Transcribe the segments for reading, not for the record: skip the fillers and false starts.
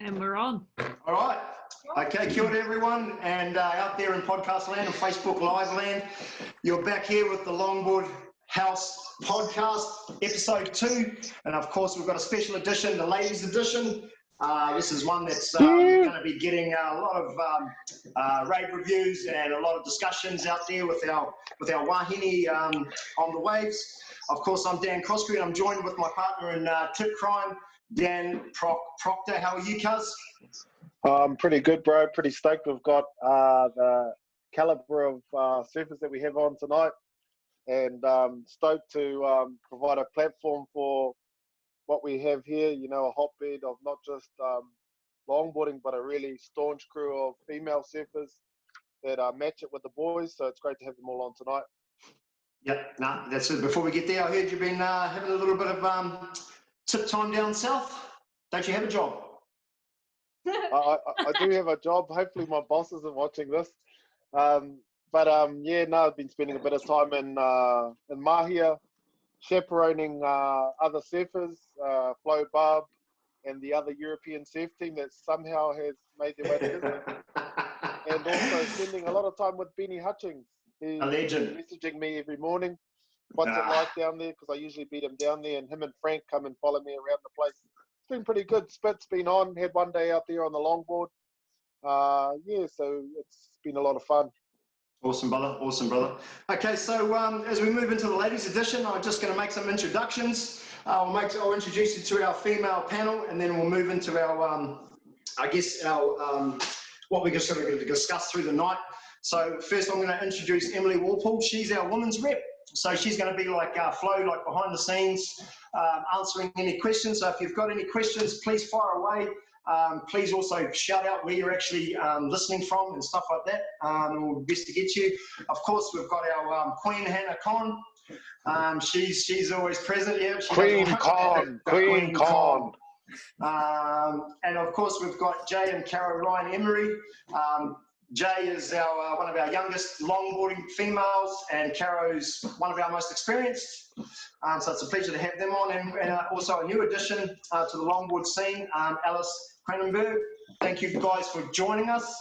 And we're on. All right. Okay, kia ora everyone, and out there in podcast land and Facebook Live land, you're back here with the Longboard House podcast, episode 2, and of course we've got a special edition, the ladies edition. This is one that's going to be getting a lot of rave reviews and a lot of discussions out there with our wahine on the waves. Of course, I'm Dan Croskery, and I'm joined with my partner in tip crime, Dan Procter. How are you, cuz? Pretty good, bro. Pretty stoked. We've got the caliber of surfers that we have on tonight, and stoked to provide a platform for what we have here. You know, a hotbed of not just longboarding, but a really staunch crew of female surfers that match it with the boys. So it's great to have them all on tonight. Yep, no, that's it. Before we get there, I heard you've been having a little bit of tip time down south. Don't you have a job? I do have a job. Hopefully my boss isn't watching this. Yeah, no, I've been spending a bit of time in Mahia, chaperoning other surfers, Flo Barb, and the other European surf team that somehow has made their way to Gizzy. And also spending a lot of time with Benny Hutchings. He's a legend. Messaging me every morning. What's it like down there? Because I usually beat him down there, and him and Frank come and follow me around the place. It's been pretty good. Spit's been on. Had one day out there on the longboard. Yeah, so it's been a lot of fun. Awesome, brother. Awesome, brother. Okay, so as we move into the ladies edition, I'm just going to make some introductions. I'll introduce you to our female panel, and then we'll move into our, I guess, our what we're just going to discuss through the night. So first, I'm going to introduce Emily Walpole. She's our women's rep. So she's going to be like Flo, like behind the scenes, answering any questions. So if you've got any questions, please fire away. Please also shout out where you're actually listening from and stuff like that. We'll be best to get you. Of course, we've got our Queen Hannah Con. She's always present. Yeah, Queen Con. And of course, we've got Jay and Caro Ryan-Emerre. Jay is one of our youngest longboarding females, and Caro's one of our most experienced. So it's a pleasure to have them on, and also a new addition to the longboard scene, Alice Cronenberg. Thank you guys for joining us.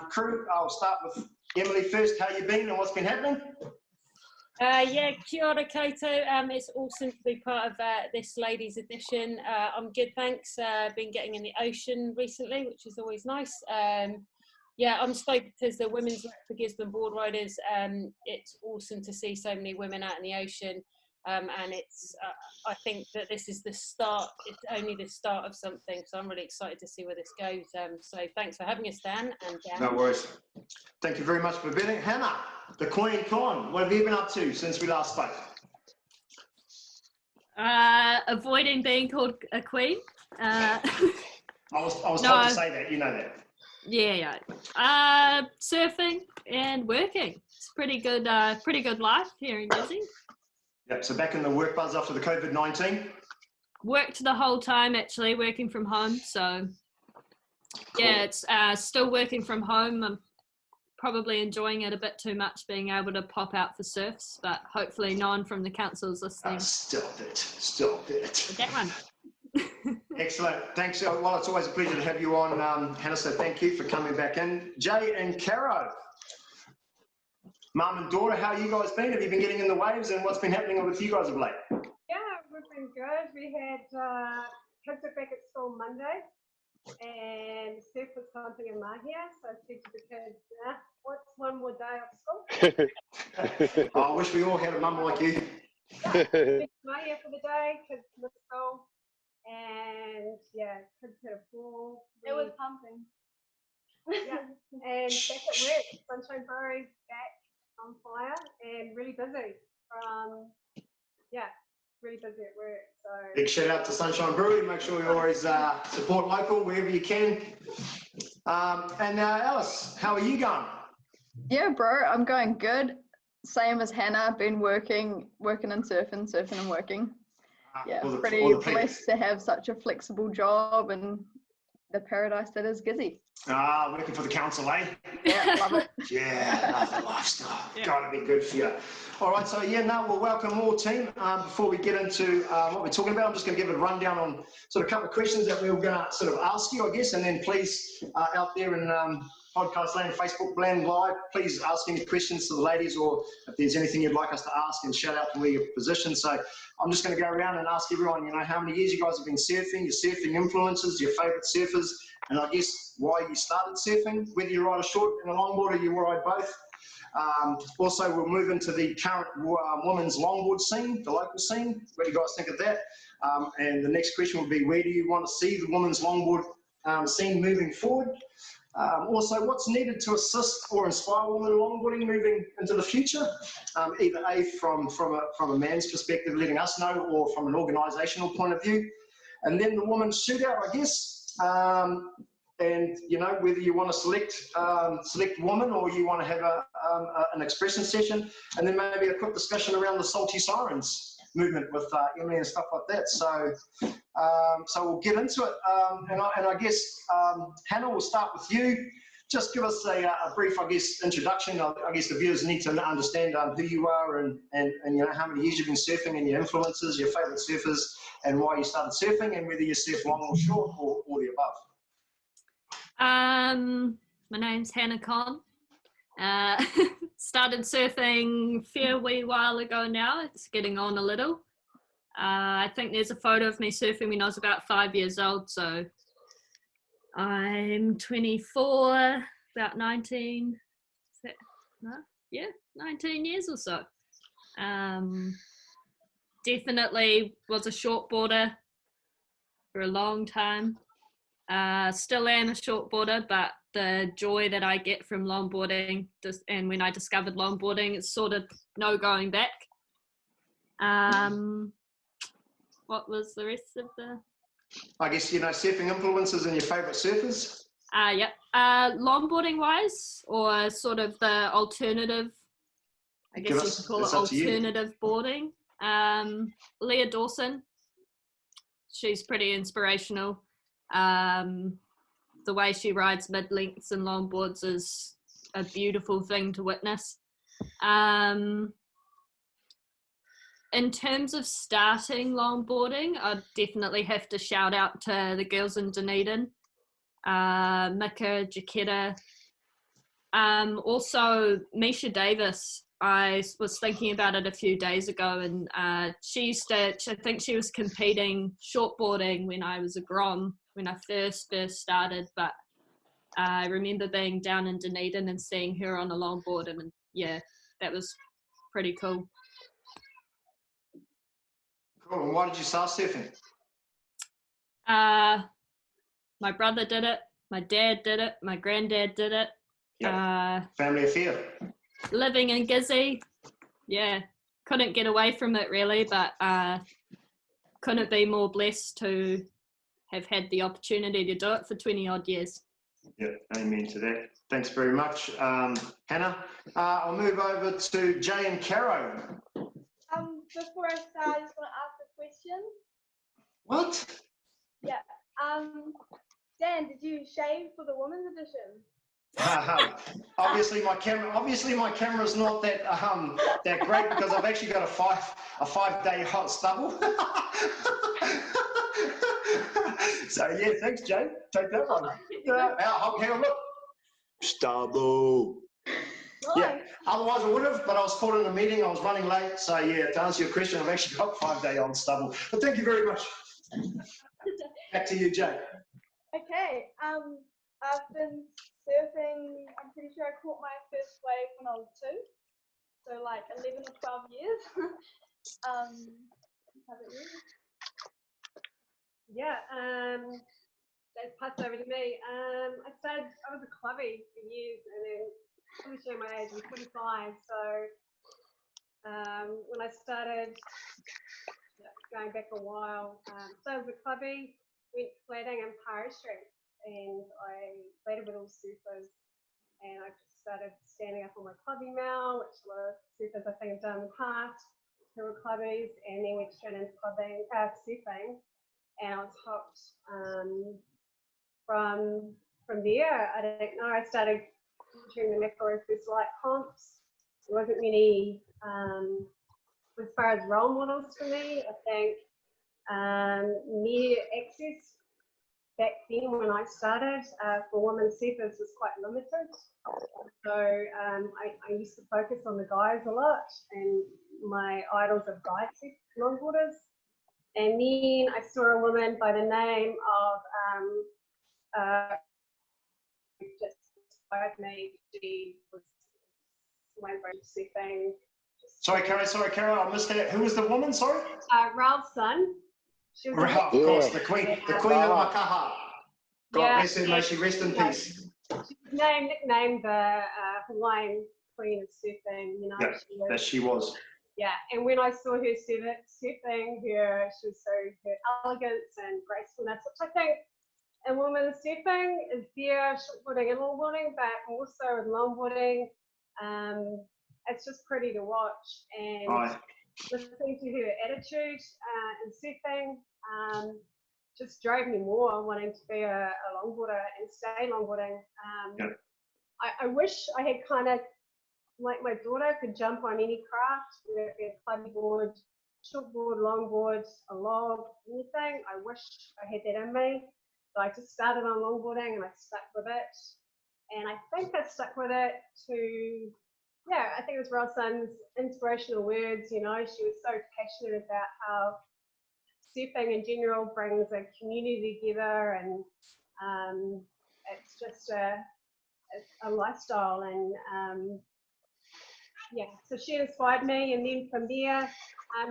Crew, I'll start with Emily first. How you been and what's been happening? Yeah, kia ora koutou. It's awesome to be part of this ladies edition. I'm good, thanks. Been getting in the ocean recently, which is always nice. Yeah, I'm stoked because the women's rep for Gisborne Board Riders. It's awesome to see so many women out in the ocean, and it's. I think that this is the start. It's only the start of something, so I'm really excited to see where this goes. So thanks for having us, Dan. And no worries. Thank you very much for being here, Hannah, the Queen Con. What have you been up to since we last spoke? Avoiding being called a queen. I was told to say that. You know that. Yeah. Surfing and working. It's pretty good life here in Gizzy. Yep, so back in the work buzz after the COVID-19? Worked the whole time, actually, working from home. So, cool. Yeah, it's still working from home. I'm probably enjoying it a bit too much, being able to pop out for surfs, but hopefully no one from the council's listening. Stop it. But that one. Excellent. Thanks. Well, it's always a pleasure to have you on, Hannah, so thank you for coming back in. Jay and Caro, mum and daughter, how you guys been? Have you been getting in the waves, and what's been happening with you guys of late? Yeah, we've been good. We had kids are back at school Monday, and surf was something in Mahia, so I said to the kids, what's one more day of school? I wish we all had a mum like you. Yeah, Mahia for the day, kids missed school. And yeah, kids had a ball. It was pumping. Yeah, and back at work, Sunshine Brewery back on fire and really busy. Really busy at work. So big shout out to Sunshine Brewery. Make sure you always support local wherever you can. And Alice, how are you going? Yeah, bro, I'm going good. Same as Hannah. Been working and surfing and working. Yeah, pretty blessed to have such a flexible job and the paradise that is Gizzy. Ah, working for the council, eh? Yeah, love it. Yeah, love the lifestyle. Gotta be good for you. All right, so yeah, now we'll welcome more team. Before we get into what we're talking about, I'm just going to give a rundown on sort of a couple of questions that we were going to sort of ask you, I guess, and then please out there in podcast land, Facebook land live, please ask any questions to the ladies, or if there's anything you'd like us to ask, and shout out to where you're positioned. So I'm just going to go around and ask everyone, you know, how many years you guys have been surfing, your surfing influences, your favourite surfers, and I guess why you started surfing, whether you ride a short and a longboard or you ride both. Also, we'll move into the current women's longboard scene, the local scene. What do you guys think of that? And the next question would be, where do you want to see the women's longboard scene moving forward? Also, what's needed to assist or inspire women in longboarding moving into the future? Either A, from a man's perspective, letting us know, or from an organisational point of view. And then the women's shootout, I guess. And you know, whether you want to select women, or you want to have an expression session, and then maybe a quick discussion around the Salty Sirens movement with Emily and stuff like that. So we'll get into it, and I guess Hannah, we'll start with you. Just give us a brief, I guess, introduction. I guess the viewers need to understand who you are and you know, how many years you've been surfing, and your influences, your favourite surfers, and why you started surfing, and whether you surf long or short, or the above. My name's Hannah Conn. Started surfing a fair wee while ago now. It's getting on a little. I think there's a photo of me surfing when I was about 5 years old, so I'm 24, about 19, 19 years or so. Definitely was a shortboarder for a long time. Still am a shortboarder, but the joy that I get from longboarding, and when I discovered longboarding, it's sort of no going back. What was the rest of the... I guess, you know, surfing influences and your favourite surfers? Yeah. Longboarding wise, or sort of the alternative, I guess you could call it alternative boarding. Leah Dawson, she's pretty inspirational. The way she rides mid-lengths and longboards is a beautiful thing to witness. In terms of starting longboarding, I'd definitely have to shout out to the girls in Dunedin, Mika, Jaquetta, also Misha Davis. I was thinking about it a few days ago, and I think she was competing shortboarding when I was a grom, when I first started, but I remember being down in Dunedin and seeing her on a longboard, and yeah, that was pretty cool. Cool. And why did you start surfing? My brother did it, my dad did it, my granddad did it. Yep. Family affair. Living in Gizzy, yeah, couldn't get away from it really, but couldn't be more blessed to have had the opportunity to do it for 20 odd years. Yeah, amen to that. Thanks very much, Hannah. I'll move over to Jay and Caro. Before I start, I just want to ask a question. What? Yeah. Dan, did you shave for the women's edition? Obviously my camera's not that that great, because I've actually got a 5-day hot stubble. So yeah, thanks, Jay. Take that one. Hang on, look. Stubble. Yeah, otherwise I would have, but I was caught in a meeting, I was running late. So yeah, to answer your question, I've actually got 5-day on stubble. But thank you very much. Back to you, Jay. Okay. I've been surfing, I'm pretty sure I caught my first wave when I was 2. So like 11 or 12 years. How about you? Yeah, that's passed over to me. I was a clubby for years, and then I'm going to show my age, I'm 25. So when I started, going back a while, so I was a clubby, went flatting and parachuting, and I flatted with all surfers, and I just started standing up on my clubby mail, which were surfers I think I've done in the past, who were clubbies, and then went straight into surfing. And I was hooked from there, I don't know. I started during the macro first light comps. There wasn't many as far as role models for me. I think media access back then when I started for women surfers was quite limited. So I used to focus on the guys a lot, and my idols are guy longboarders. And then I saw a woman by the name of just inspired me. She was surfing. Sorry, Caro, I missed that. Who was the woman? Sorry. Ralph's son. She was Ralph, of course, the queen of Makaha. God bless her, may she rest in peace. She was nicknamed the Hawaiian Queen of Surfing. You know, yeah, she was. Yeah, and when I saw her surfing, she was so her elegance and gracefulness, which I think in women surfing is there, shortboarding and longboarding, but more so in longboarding. It's just pretty to watch, and listening to her attitude in surfing just drove me more wanting to be a longboarder and stay longboarding. I wish I had kind of, like my daughter, could jump on any craft, whether it be a clubby board, shortboard, longboard, a log, anything. I wish I had that in me. So I just started on longboarding and I stuck with it. And I think I stuck with it to, I think it was Ralston's inspirational words. You know, she was so passionate about how surfing in general brings a community together, and it's just a lifestyle. And so she inspired me, and then from there,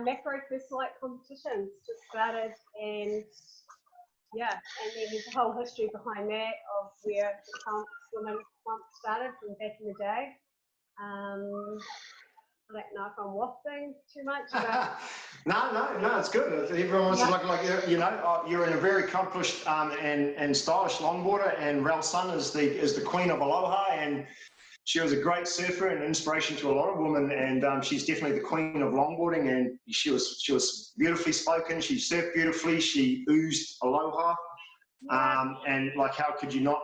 macro first light competitions just started, and then there's a whole history behind that of where the women started from back in the day. I don't know if I'm wafting too much. No, it's good. Everyone wants to look like, you know, you're in a very accomplished and stylish longboarder, and Ral's son is the queen of Aloha, and she was a great surfer and inspiration to a lot of women, and she's definitely the queen of longboarding, and she was beautifully spoken, she surfed beautifully, she oozed aloha, and like how could you not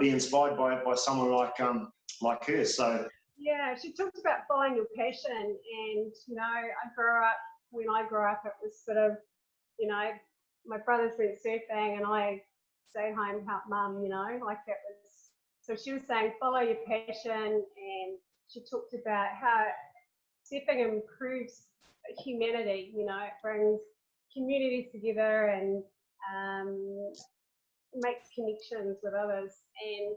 be inspired by someone like her? So yeah, she talks about following your passion, and you know, when I grew up it was sort of, you know, my brothers went surfing and I stayed home help mum, you know, like that was. So she was saying, follow your passion, and she talked about how surfing improves humanity, you know, it brings communities together and makes connections with others. And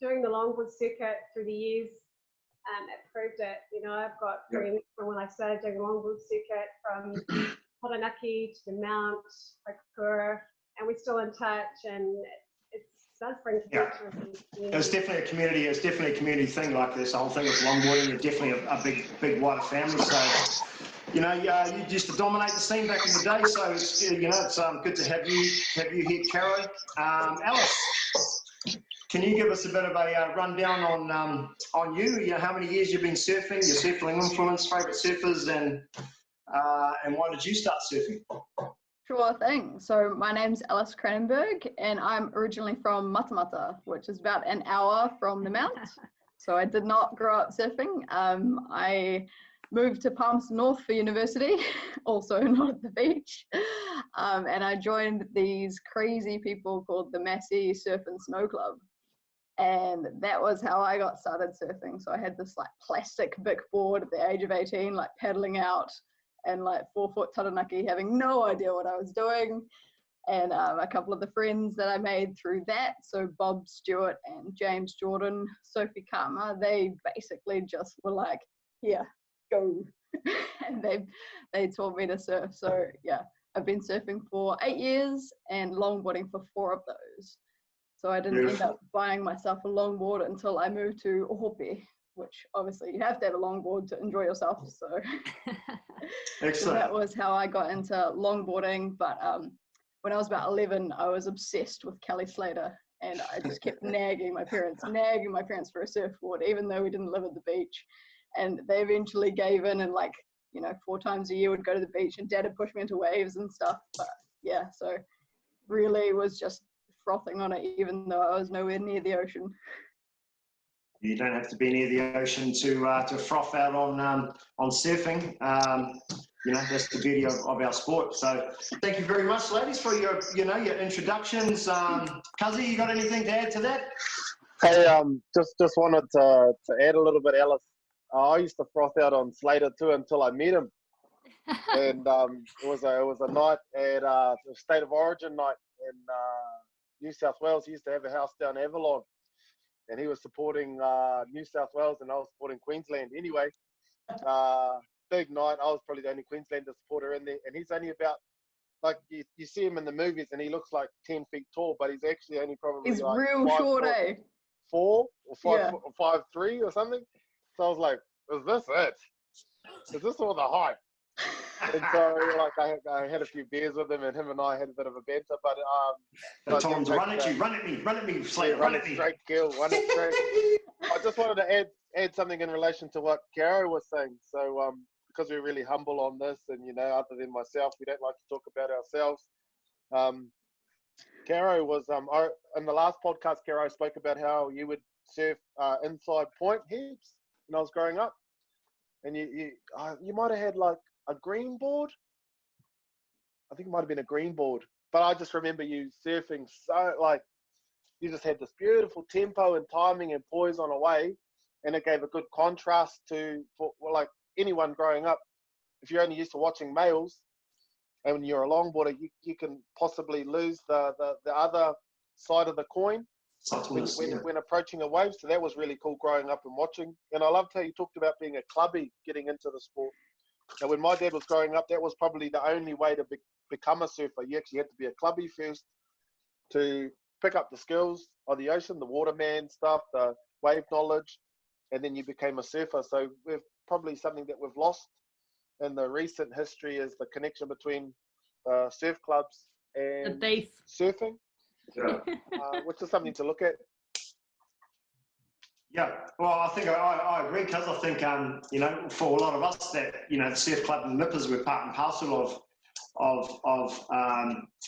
doing the longboard circuit through the years, it proved it. You know, I've got friends from when I started doing the longboard circuit from Taranaki to the Mount, Waikura, and we're still in touch, and does bring connections. It's definitely a community. It's definitely a community thing. Like this whole thing with longboarding, you're definitely a big wider family. So, you know, you used to dominate the scene back in the day. So it's, you know, it's good to have you here, Caro. Alice, can you give us a bit of a rundown on you? You know, how many years you've been surfing, your surfing influence, favourite surfers, and why did you start surfing? Sure thing. So my name's Alice Cranenberg, and I'm originally from Matamata, which is about an hour from the Mount. So I did not grow up surfing. I moved to Palmerston North for university, also not at the beach. And I joined these crazy people called the Massey Surf and Snow Club. And that was how I got started surfing. So I had this like plastic big board at the age of 18, like paddling out, and like 4-foot taranaki, having no idea what I was doing. And a couple of the friends that I made through that, so Bob Stewart and James Jordan, Sophie Karma, they basically just were like, here, go. And they taught me to surf. So yeah, I've been surfing for 8 years and longboarding for 4 of those. So I didn't end up buying myself a longboard until I moved to Ohope, which obviously you have to have a longboard to enjoy yourself. So, so that was how I got into longboarding. But when I was about 11, I was obsessed with Kelly Slater, and I just kept nagging my parents for a surfboard, even though we didn't live at the beach. And they eventually gave in, and like, you know, 4 times a year would go to the beach, and Dad would push me into waves and stuff. But yeah, so really was just frothing on it, even though I was nowhere near the ocean. You don't have to be near the ocean to froth out on surfing. You know, that's the beauty of our sport. So thank you very much, ladies, for your introductions. Gizzy, you got anything to add to that? Hey, just wanted to add a little bit, Alice. I used to froth out on Slater too until I met him, and it was a night at the State of Origin night in New South Wales. He used to have a house down Avalon, and he was supporting New South Wales, and I was supporting Queensland. Anyway, big night. I was probably the only Queenslander supporter in there, and he's only about, like, you see him in the movies, and he looks like 10 feet tall, but he's actually only probably He's like real short, eh? 4 or 5'3" or something. So I was like, is this it? Is this all the hype? And so, like, I had a few beers with him, and him and I had a bit of a banter. But I told him to run at you, run at me, Slater, run at me. Straight, Gil, run it straight. I just wanted to add something in relation to what Caro was saying. So, because we're really humble on this, and, you know, other than myself, we don't like to talk about ourselves. Caro was in the last podcast. Caro spoke about how you would surf inside point heaps when I was growing up, and you might have had like a green board. I think it might have been a green board, but I just remember you surfing so, like, you just had this beautiful tempo and timing and poise on a wave, and it gave a good contrast for like anyone growing up. If you're only used to watching males, and when you're a longboarder, you can possibly lose the other side of the coin when approaching a wave. So that was really cool growing up and watching. And I loved how you talked about being a clubby getting into the sport. Now, when my dad was growing up, that was probably the only way to become a surfer. You actually had to be a clubby first to pick up the skills of the ocean, the waterman stuff, the wave knowledge, and then you became a surfer. So we've probably something that we've lost in the recent history is the connection between surf clubs and surfing, which is something to look at. Yeah, well, I think I agree, because I think, you know, for a lot of us that, you know, the surf club and nippers were part and parcel of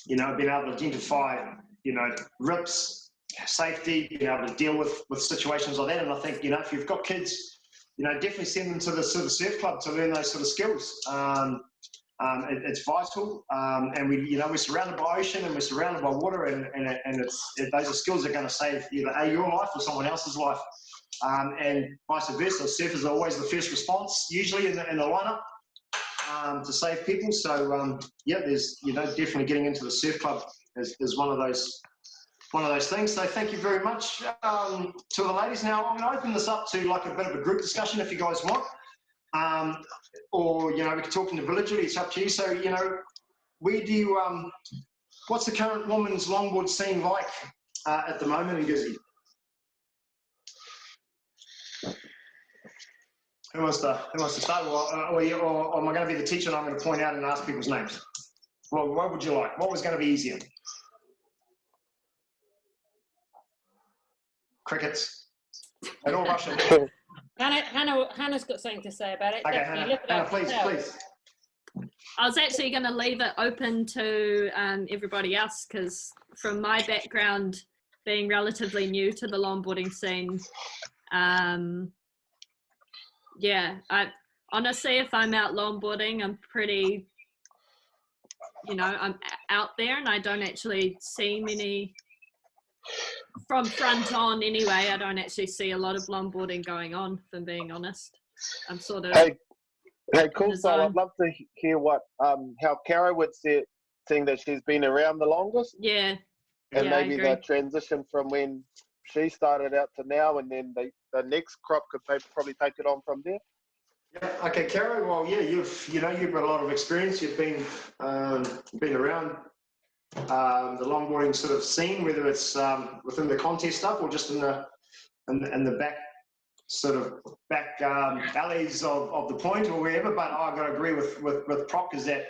you know, being able to identify, you know, rips, safety, being able to deal with situations like that. And I think, you know, if you've got kids, you know, definitely send them to the sort of surf club to learn those sort of skills. It's vital, and we're surrounded by ocean, and we're surrounded by water, and those are skills that are going to save either your life or someone else's life, and vice versa. Surfers are always the first response, usually in the lineup, to save people. So yeah, there's, you know, definitely getting into the surf club is one of those things. So thank you very much to the ladies. Now I'm going to open this up to like a bit of a group discussion if you guys want. Or, you know, we can talk individually, it's up to you. So, you know, where do you, what's the current women's longboard scene like at the moment in Gizzy? Who wants to start? Or am I going to be the teacher and I'm going to point out and ask people's names? Well, what would you like? What was going to be easier? Crickets. And all Russian. Hannah's got something to say about it. Okay, Hannah, please. I was actually going to leave it open to everybody else, because from my background, being relatively new to the longboarding scene, yeah, honestly, if I'm out longboarding, I'm pretty, you know, I'm out there, and I don't actually see many. From front on anyway, I don't actually see a lot of longboarding going on, if I'm being honest. I'm sort of... Hey, Coolstyle, I'd love to hear what, how Caro would see it, seeing that she's been around the longest. Yeah. And maybe the transition from when she started out to now, and then the next crop could probably take it on from there. Yeah, okay, Caro, well, yeah, you've got a lot of experience. You've been around the longboarding sort of scene, whether it's within the contest stuff or just in the back sort of back alleys of the point or wherever. But I've got to agree with Proc, is that,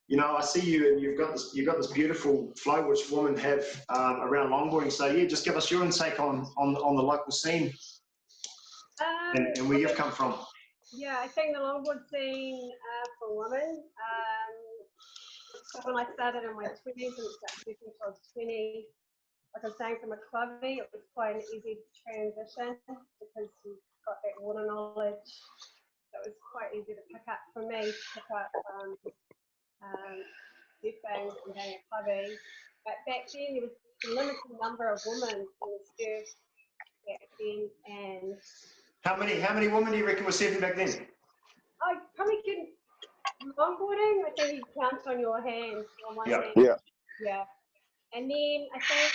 you know, I see you and you've got this beautiful flow which women have around longboarding. So yeah, just give us your intake on the local scene and where you've come from. Yeah, I think the longboard scene for women. So when I started in my 20s, and started surfing till I was 20, I like I was saying, from a clubby, it was quite an easy transition because you've got that water knowledge. So it was quite easy to pick up for me, to pick up surfing and being a clubby. But back then, there was a limited number of women in the surf back then, and How many women do you reckon were surfing back then? I probably couldn't. Longboarding, I think you count on your hands, on one hand. Yeah. And then I think,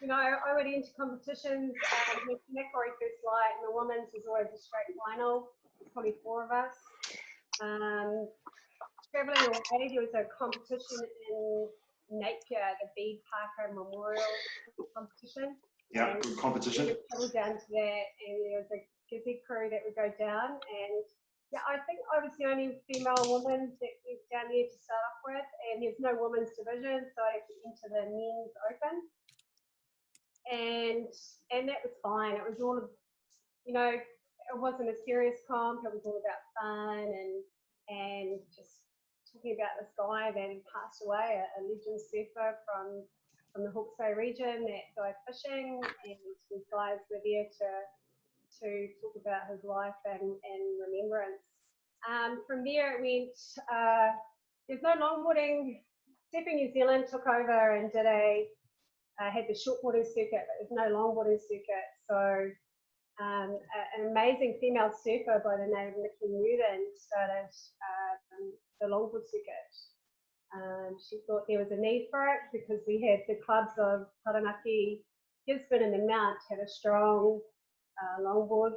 you know, I went into competitions with Macquarie First Light, and the women's was always a straight final. Probably 4 of us. Traveling away, there was a competition in Napier, the Bede Parker Memorial competition. Yeah, good competition. We would travel down to that, and there was a Gizzy crew that would go down, and yeah, I think I was the only female woman that went down there to start off with, and there's no women's division, so I had to enter the men's open, and that was fine. It was all, you know, it wasn't a serious comp. It was all about fun and just talking about this guy that had passed away, a legend surfer from the Hawke's Bay region that died fishing, and these guys were there to talk about his life and remembrance. From there it went, there's no longboarding. Surfing New Zealand took over and had the shortboarding circuit, but there's no longboarding circuit. So an amazing female surfer by the name of Nikki Newton started the longboard circuit. She thought there was a need for it because we had the clubs of Taranaki, Gisborne and the Mount had a strong longboard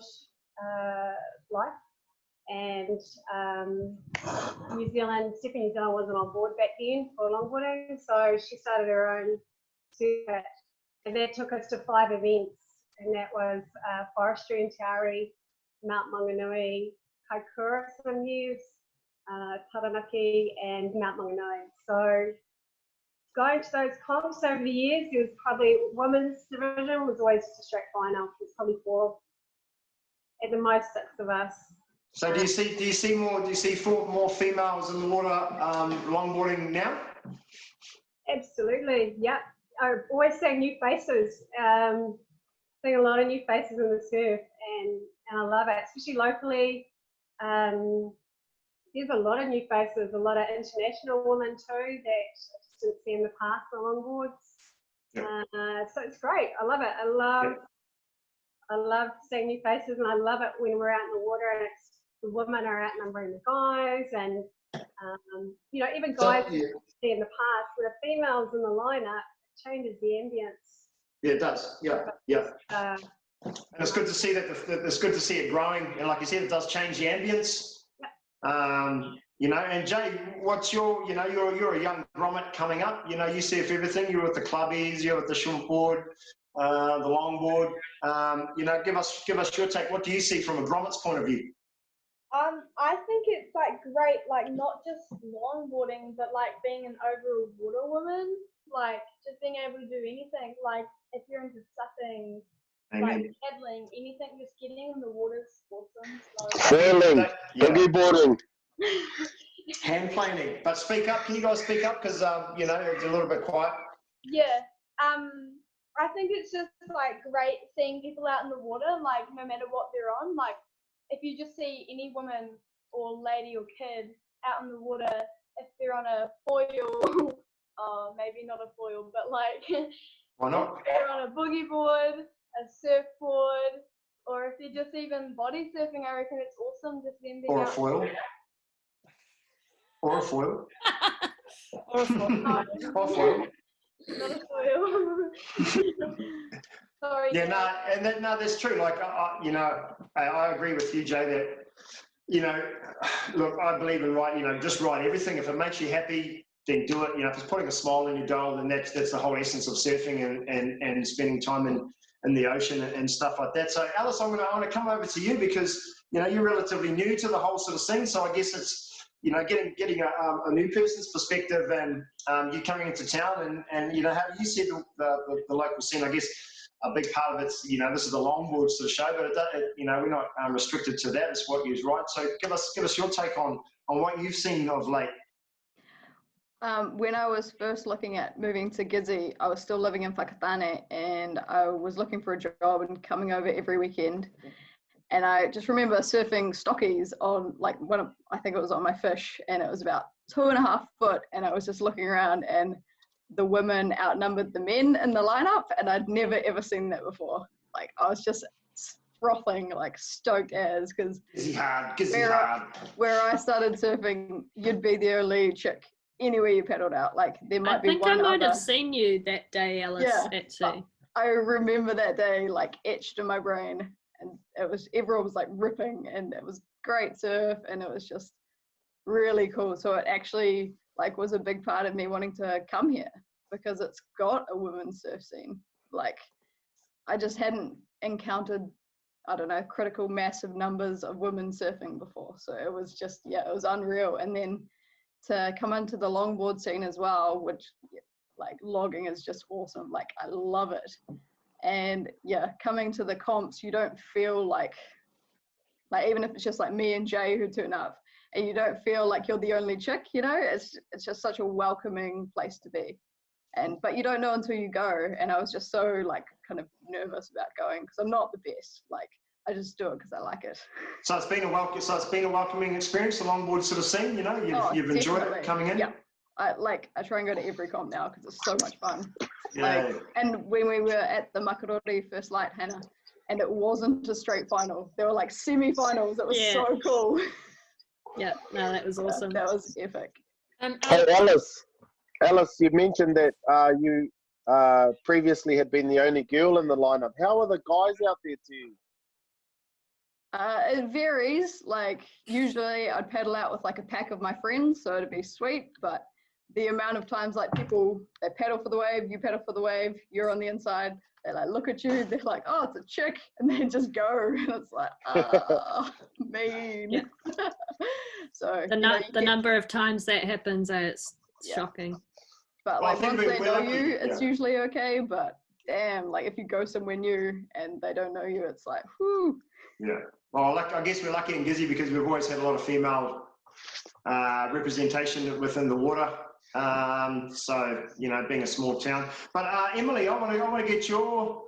life, and New Zealand, Surfing New Zealand wasn't on board back then for longboarding, so she started her own circuit, and that took us to 5 events, and that was Forestry and Tauri, Mount Maunganui, Kaikoura some years, Taranaki and Mount Maunganui. So going to those comps over the years, there was probably women's division was always just a straight final. There's probably 4, at the most 6 of us. So do you see more females in the water longboarding now? Absolutely, yep. I always see new faces. Seeing a lot of new faces in the surf, and I love it, especially locally. There's a lot of new faces, a lot of international women too that I just didn't see in the past on longboards. Yep. So it's great. I love it. I love seeing new faces, and I love it when we're out in the water and it's the women are outnumbering the guys, and you know, even guys you see in the past when a female's in the lineup, it changes the ambience. Yeah, it does. Yeah. And it's good to see that. It's good to see it growing, and like you said, it does change the ambience. Yep. You know, and Jay, what's your, you know, you're a young grommet coming up. You know, you surf everything. You're with the clubbies. You're with the shortboard, the longboard. You know, give us your take. What do you see from a grommet's point of view? I think it's like great, like not just longboarding, but like being an overall water woman, like just being able to do anything. Like if you're into surfing, like paddling, anything, just getting in the water's awesome. Sailing, boogie boarding, hand planing. But speak up. Can you guys speak up? Because you know, it's a little bit quiet. Yeah. I think it's just like great seeing people out in the water, like no matter what they're on. Like if you just see any woman or lady or kid out in the water, if they're on a foil, maybe not a foil, but like why not? If they're on a boogie board, a surfboard, or if they're just even body surfing, I reckon it's awesome just them being or out. A foil. Or a foil. Or a foil. Or a foil. Not a foil. Sorry. Yeah, Jay. no, that's true. Like, you know, I agree with you, Jay, that, you know, look, I believe in just write everything. If it makes you happy, then do it. You know, if it's putting a smile in your dial, then that's the whole essence of surfing and spending time in the ocean and stuff like that. So, Alice, I want to come over to you because, you know, you're relatively new to the whole sort of scene. So I guess it's, you know, getting a new person's perspective and you coming into town and you know, how do you see the local scene? I guess a big part of it's, you know, this is the longboard sort of show, but you know, we're not restricted to that. It's what you right. So give us your take on what you've seen of late. When I was first looking at moving to Gizzy, I was still living in Whakatane, and I was looking for a job and coming over every weekend. And I just remember surfing stockies on like I think it was on my fish, and it was about 2.5 foot, and I was just looking around, and the women outnumbered the men in the lineup, and I'd never ever seen that before. Like I was just frothing, like stoked as, because where I started surfing, you'd be the only chick anywhere you paddled out. Like there might be one I might other. have seen you that day, Alice. Yeah, actually. I remember that day like etched in my brain, and everyone was like ripping, and it was great surf, and it was just really cool. So it actually like was a big part of me wanting to come here, because it's got a women's surf scene. Like I just hadn't encountered, I don't know, critical mass of numbers of women surfing before. So it was just, yeah, it was unreal. And then to come into the longboard scene as well, which like logging is just awesome. Like I love it. And yeah, coming to the comps, you don't feel like even if it's just like me and Jay who turn up, and you don't feel like you're the only chick, you know, it's just such a welcoming place to be. But you don't know until you go. And I was just so like kind of nervous about going, because I'm not the best. Like I just do it because I like it. So it's been a welcoming experience, the longboard sort of scene. You know, you've enjoyed it coming in. Yeah, I try and go to every comp now because it's so much fun. Yeah. Like, and when we were at the Makarori First Light, Hannah, and it wasn't a straight final. There were like semi-finals. It was so cool. Yeah, no, that was awesome. That was epic. Hey, Alice, you mentioned that you previously had been the only girl in the lineup. How are the guys out there to you? It varies. Like usually I'd paddle out with like a pack of my friends, so it'd be sweet. But the amount of times like people, they paddle for the wave, you paddle for the wave, you're on the inside, they like look at you, they're like, oh, it's a chick, and they just go, and it's like, ah, mean. Yeah. So the number of times that happens, it's shocking. But like once they know you, it's usually okay. But damn, like if you go somewhere new and they don't know you, it's like, whoo. Yeah. Well, I guess we're lucky in Gizzy because we've always had a lot of female representation within the water. So you know, being a small town. But Emily, I want to get your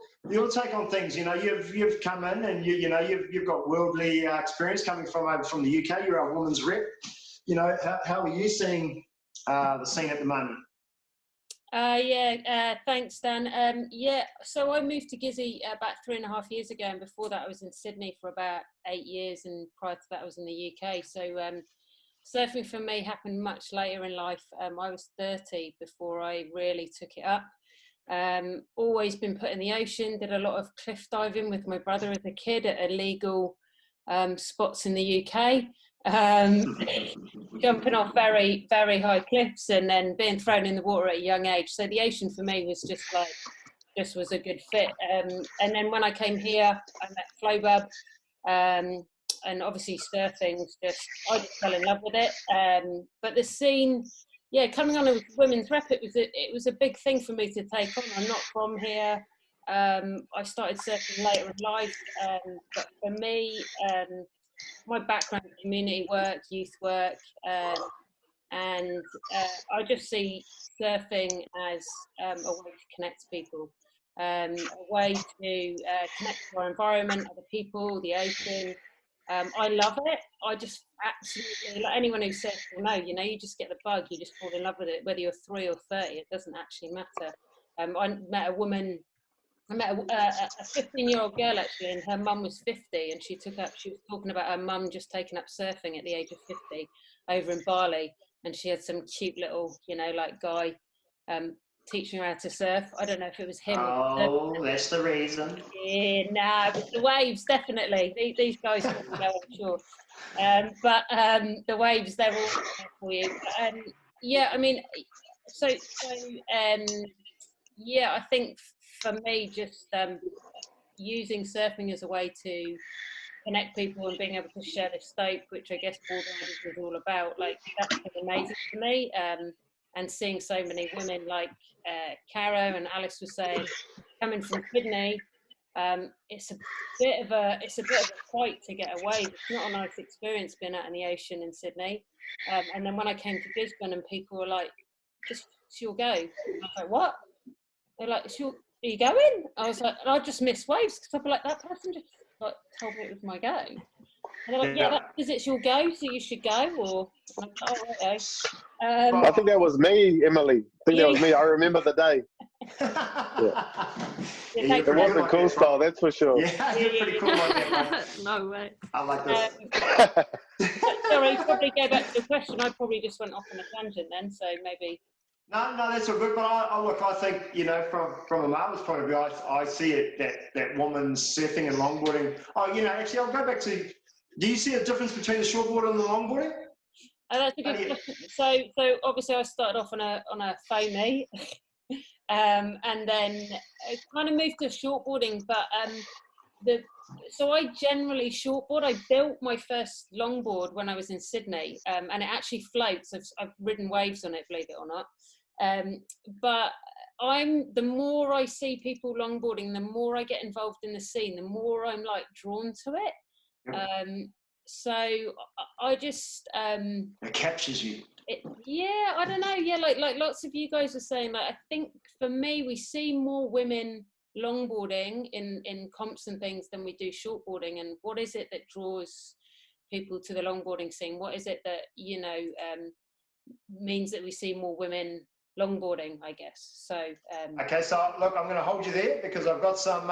take on things. You know, you've come in and you've got worldly experience coming from the UK. You're our women's rep. You know, how are you seeing the scene at the moment? Thanks, Dan. So I moved to Gizzy about 3.5 years ago, and before that I was in Sydney for about 8 years, and prior to that I was in the UK. So surfing for me happened much later in life. I was 30 before I really took it up. Always been put in the ocean, did a lot of cliff diving with my brother as a kid at illegal spots in the UK. Jumping off very, very high cliffs and then being thrown in the water at a young age. So the ocean for me was just was a good fit. And then when I came here, I met Flowbub, and obviously surfing I just fell in love with it. But the scene, coming on a women's rep, it was a big thing for me to take on. I'm not from here. I started surfing later in life, but for me, my background in community work, youth work, and I just see surfing as a way to connect people, a way to connect to our environment, other people, the ocean. I love it. I just absolutely, like anyone who surfs will know, you know, you just get the bug, you just fall in love with it, whether you're 3 or 30, it doesn't actually matter. I met a 15-year-old girl actually, and her mum was 50, and she was talking about her mum just taking up surfing at the age of 50 over in Bali, and she had some cute little, you know, like guy teaching her how to surf. I don't know if it was him. Oh, that's the reason. Yeah, no, it was the waves, definitely. These guys wouldn't know, I'm sure. But the waves, they're all there for you. I mean, I think for me, just using surfing as a way to connect people and being able to share the stoke, which I guess board riders is all about, like that's been amazing for me. And seeing so many women like Caro and Alice was saying, coming from Sydney, it's a bit of a fight to get away. It's not a nice experience being out in the ocean in Sydney. And then when I came to Gisborne and people were like, she'll go. And I was like, what? They're like, are you going? I was like, and I just missed waves because I'd be like, that person just like told me it was my go. And they're like, yeah, that's because it's your go, so you should go. Or I'm like, oh, okay. I think that was me, Emily. I think that was me. I remember the day. It wasn't Coolstyle, that's for sure. Yeah, you're pretty cool like that, mate. No way. I like this. Sorry, probably go back to the question. I probably just went off on a tangent then, so maybe. No, that's all good. But I think, you know, from a male's point of view, I see it that woman surfing and longboarding. Oh, you know, actually, I'll go back to. Do you see a difference between the shortboard and the longboarding? That's a good question. So obviously, I started off on a foamy, and then I kind of moved to shortboarding. But so I generally shortboard. I built my first longboard when I was in Sydney, and it actually floats. I've ridden waves on it, believe it or not. But the more I see people longboarding, the more I get involved in the scene, the more I'm like drawn to it. So I just it captures you. Yeah, I don't know. Yeah, like lots of you guys are saying. Like, I think for me, we see more women longboarding in comps and things than we do shortboarding. And what is it that draws people to the longboarding scene? What is it that means that we see more women longboarding, I guess? So okay, so look, I'm going to hold you there because I've got some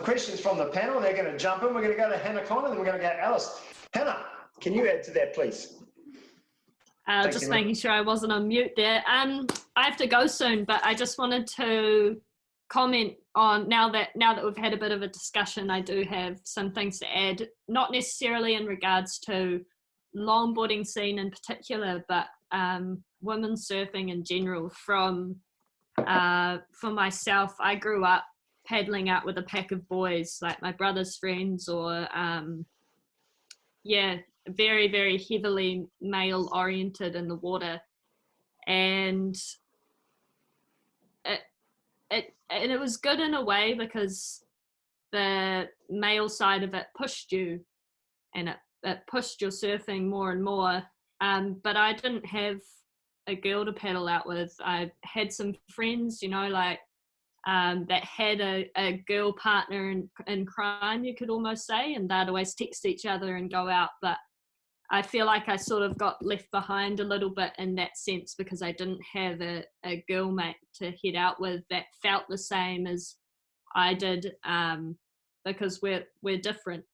questions from the panel. They're going to jump in. We're going to go to Hannah Connor, then we're going to go to Alice. Hannah, can you add to that, please? Just making sure I wasn't on mute there. I have to go soon, but I just wanted to comment on now that we've had a bit of a discussion. I do have some things to add, not necessarily in regards to longboarding scene in particular, but women surfing in general. For myself, I grew up paddling out with a pack of boys, like my brother's friends, or very, very heavily male oriented in the water. And it was good in a way because the male side of it pushed you, and it pushed your surfing more and more. But I didn't have a girl to paddle out with. I had some friends, that had a girl partner in crime, you could almost say, and they'd always text each other and go out. But I feel like I sort of got left behind a little bit in that sense because I didn't have a girl mate to head out with that felt the same as I did, because we're different,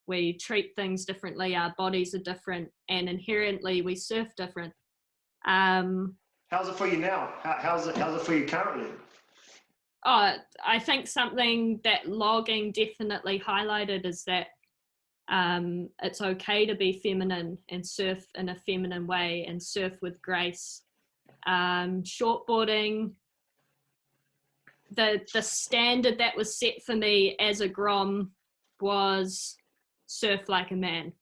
we treat things differently, our bodies are different, and inherently we surf different. How's it for you now? How's it for you currently? I think something that logging definitely highlighted is that it's okay to be feminine and surf in a feminine way and surf with grace. Shortboarding, the standard that was set for me as a grom was surf like a man.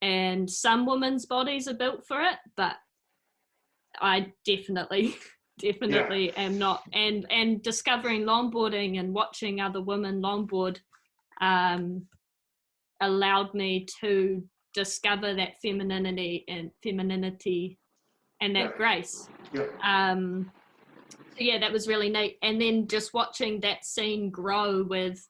And some women's bodies are built for it, but I definitely am not. And discovering longboarding and watching other women longboard allowed me to discover that femininity and that grace. So that was really neat. And then just watching that scene grow with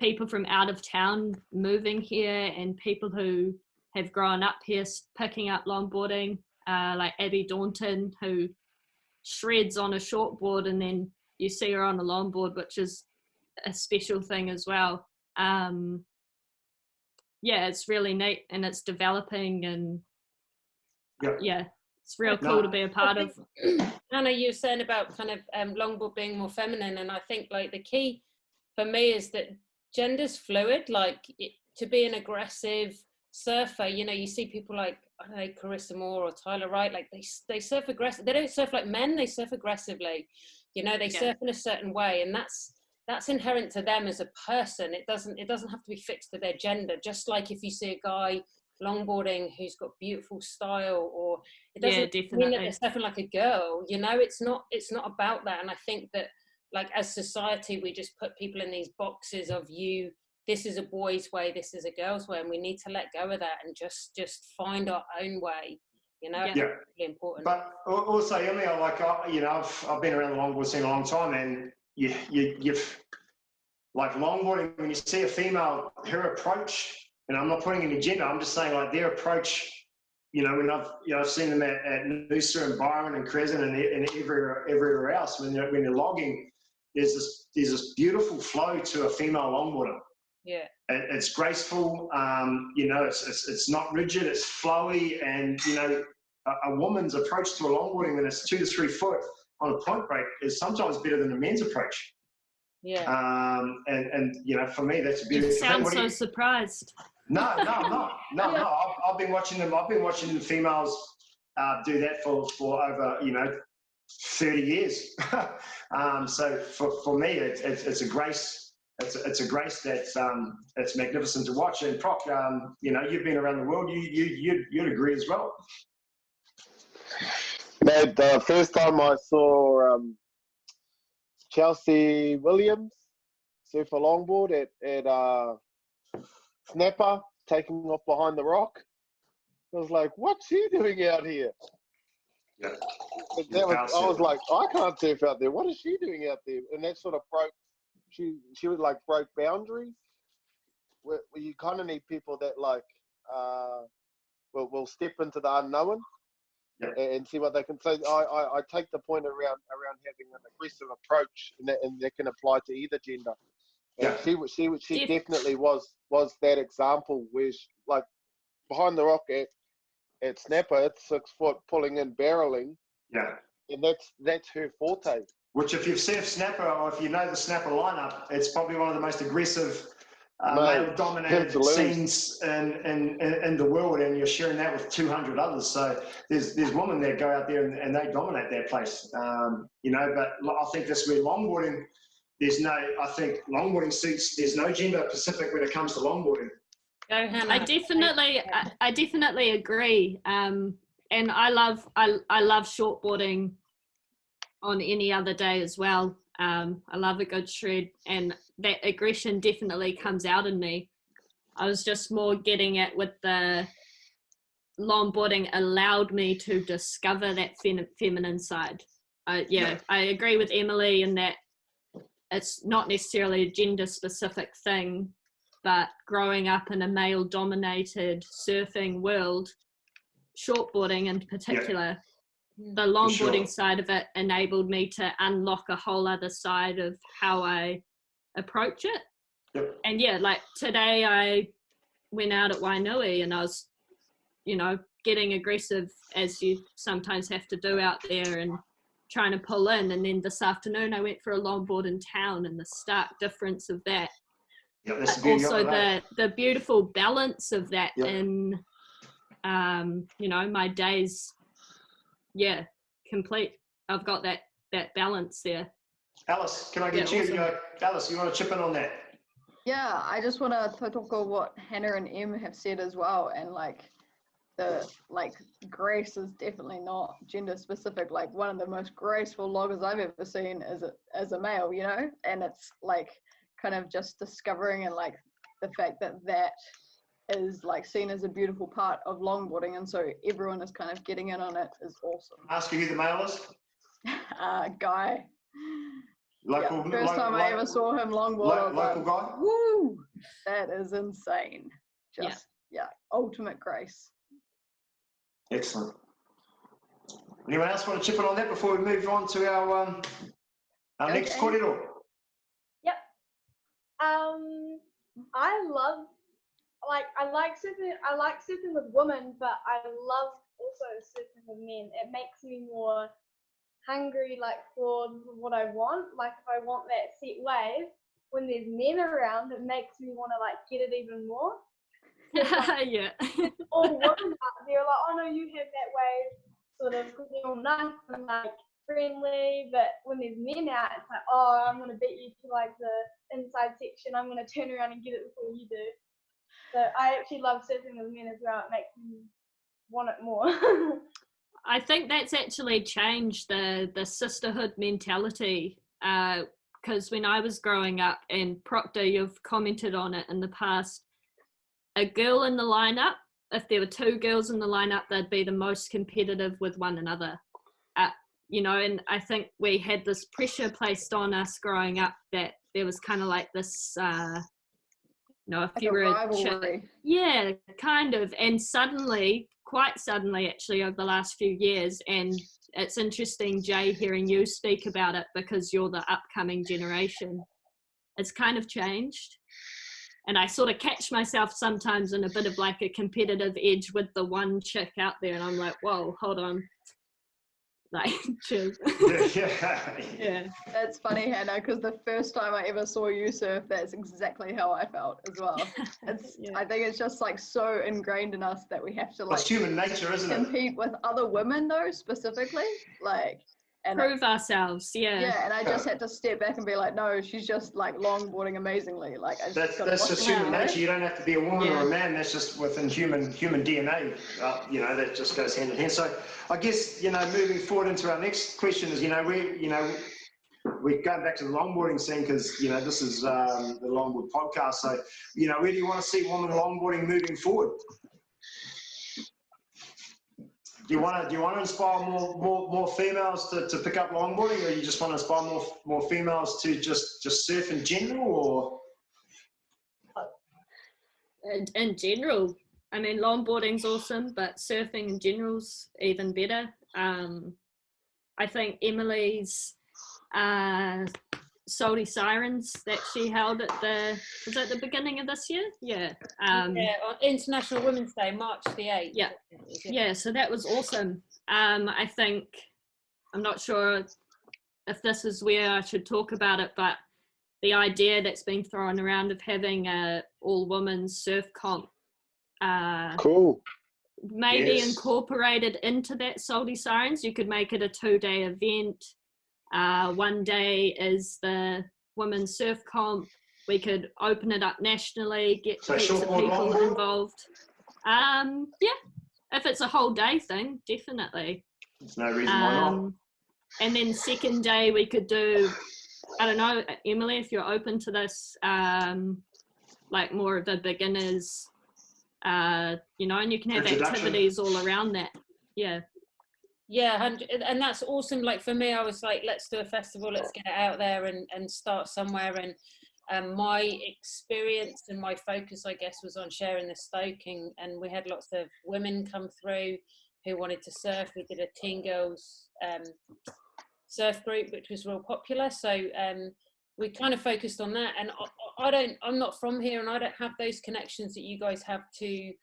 people from out of town moving here and people who have grown up here picking up longboarding, like Abby Daunton, who shreds on a shortboard, and then you see her on a longboard, which is a special thing as well. It's really neat, and it's developing, and it's real cool to be a part of. Anna, you were saying about kind of longboard being more feminine, and I think like the key for me is that gender's fluid. Like to be an aggressive surfer, you see people like, I don't know, Carissa Moore or Tyler Wright, like they surf aggressive. They don't surf like men, they surf aggressively. They surf in a certain way, and that's inherent to them as a person. It doesn't have to be fixed to their gender. Just like if you see a guy longboarding who's got beautiful style, or it doesn't mean that they're surfing like a girl. It's not about that. And I think that like as society, we just put people in these boxes of this is a boy's way, this is a girl's way, and we need to let go of that and just find our own way. You know, Yeah. it's really important. But also, Emily, I've been around the longboard scene a long time, and you've like longboarding, when you see a female, her approach, and I'm not putting any gender, I'm just saying like their approach, when I've seen them at Noosa and Byron and Crescent and everywhere else, when they're logging, there's this beautiful flow to a female longboarder. Yeah. It's graceful, it's not rigid, it's flowy, and a woman's approach to a longboarding when it's 2 to 3 foot on a point break is sometimes better than a men's approach. Yeah. And for me, that's a beautiful You thing. sound so surprised. No, I'm not. No. I've been watching them. I've been watching the females do that for over 30 years. So for me, it's a grace. It's a grace that's magnificent to watch. And Proc, you've been around the world. You'd agree as well. Mate, the first time I saw Chelsea Williams surf a longboard at Snapper, taking off behind the rock, I was like, what's she doing out here? Yeah. I was like, I can't surf out there. What is she doing out there? And that sort of broke, she was like broke boundaries, where you kind of need people that will step into the unknown. Yeah. And see what they can say. I take the point around having an aggressive approach, and that can apply to either gender. And yeah. She definitely was that example where she, like behind the rock at Snapper, it's 6 foot pulling and barreling. Yeah. And that's her forte. Which, if you've surfed Snapper or if you know the Snapper lineup, it's probably one of the most aggressive male-dominated scenes in the world, and you're sharing that with 200 others. So there's women that go out there and they dominate that place. But I think that's where longboarding, I think longboarding suits, there's no gender specific when it comes to longboarding. Go, Hannah. I definitely agree. And I love shortboarding on any other day as well. I love a good shred, and that aggression definitely comes out in me. I was just more getting at with the longboarding allowed me to discover that feminine side. I agree with Emily in that it's not necessarily a gender specific thing, but growing up in a male dominated surfing world, shortboarding in particular, the longboarding side of it enabled me to unlock a whole other side of how I approach it. Yep. And yeah, like today I went out at Wainui and I was, getting aggressive, as you sometimes have to do out there, and trying to pull in. And then this afternoon I went for a longboard in town, and the stark difference of that. Yep, that's also the beautiful balance of that in, my days. Yeah, complete. I've got that balance there. Alice, can I get you? Awesome. Alice, you want to chip in on that? Yeah, I just want to talk about what Hannah and Em have said as well, and grace is definitely not gender specific. Like, one of the most graceful loggers I've ever seen as a male, and it's like kind of just discovering, and like the fact that is like seen as a beautiful part of longboarding, and so everyone is kind of getting in on it is awesome. Ask you who the male is? Guy. First time I ever saw him longboard. Local guy? Woo! That is insane. Ultimate grace. Excellent. Anyone else want to chip in on that before we move on to our next corridor? Yep. I like surfing with women, but I love also surfing with men. It makes me more hungry, for what I want. Like, if I want that set wave, when there's men around, it makes me want to get it even more. Yeah. All women out there are like, oh no, you have that wave, sort of, because they're all nice and friendly. But when there's men out, it's like, oh, I'm gonna beat you to the inside section. I'm gonna turn around and get it before you do. So I actually love surfing with men as well. It makes me want it more. I think that's actually changed the sisterhood mentality, because when I was growing up, and Procter, you've commented on it in the past, a girl in the lineup if there were two girls in the lineup, they'd be the most competitive with one another. You know, and I think we had this pressure placed on us growing up that there was kind of like this, if like you were a rivalry. yeah, kind of. And suddenly, quite suddenly actually, over the last few years, and it's interesting, Jay, hearing you speak about it because you're the upcoming generation, it's kind of changed. And I sort of catch myself sometimes in a bit of like a competitive edge with the one chick out there, and I'm like, whoa, hold on. Like, chill. Yeah. That's funny, Hannah, because the first time I ever saw you surf, that's exactly how I felt as well. It's I think it's just like so ingrained in us that we have to like it's human nature, isn't it? compete with other women though, specifically, like, and prove ourselves. yeah, and I just had to step back and be like, no, she's just like longboarding amazingly. Like, I just that's just human her. nature. You don't have to be a woman or a man. That's just within human DNA. You know, that just goes hand in hand. So I guess, you know, moving forward into our next question is, we're going back to the longboarding scene because, you know, this is the Longboard podcast. So, you know, where do you want to see women longboarding moving forward? Do you want to inspire more females to pick up longboarding, or you just want to inspire more females to just surf in general, or? In general, I mean, longboarding's awesome, but surfing in general's even better. I think Emily's Salty Sirens that she held at was that the beginning of this year? Yeah. On International Women's Day, March the 8th. Yeah. Yeah, so that was awesome. I think, I'm not sure if this is where I should talk about it, but the idea that's been thrown around of having a all-women's surf comp Cool. maybe incorporated into that Salty Sirens. You could make it a 2-day event. One day is the women's surf comp. We could open it up nationally, get heaps of people involved. Yeah, if it's a whole day thing, definitely. There's no reason why not. And then second day we could do, I don't know, Emily, if you're open to this, like more of a beginners, and you can have activities all around that. Yeah. Yeah, and that's awesome. Like for me, I was like, let's do a festival, let's get it out there and start somewhere. And my experience and my focus, I guess, was on sharing the stoke, and we had lots of women come through who wanted to surf. We did a teen girls surf group, which was real popular. So we kind of focused on that. And I'm not from here, and I don't have those connections that you guys have to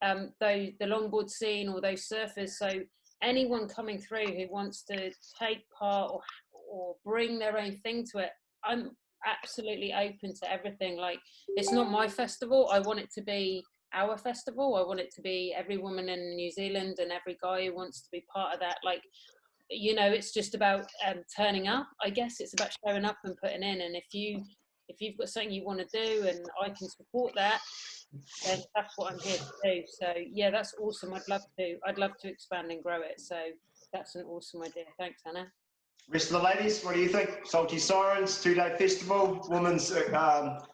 the longboard scene or those surfers. So anyone coming through who wants to take part or bring their own thing to it, I'm absolutely open to everything. Like, it's not my festival. I want it to be our festival. I want it to be every woman in New Zealand and every guy who wants to be part of that. Like, it's just about turning up. I guess it's about showing up and putting in. And if you've got something you want to do and I can support that, then that's what I'm here to do. So yeah, that's awesome. I'd love to expand and grow it. So that's an awesome idea. Thanks, Hannah. Rest of the ladies, what do you think? Salty Sirens, 2-day festival, women's surfing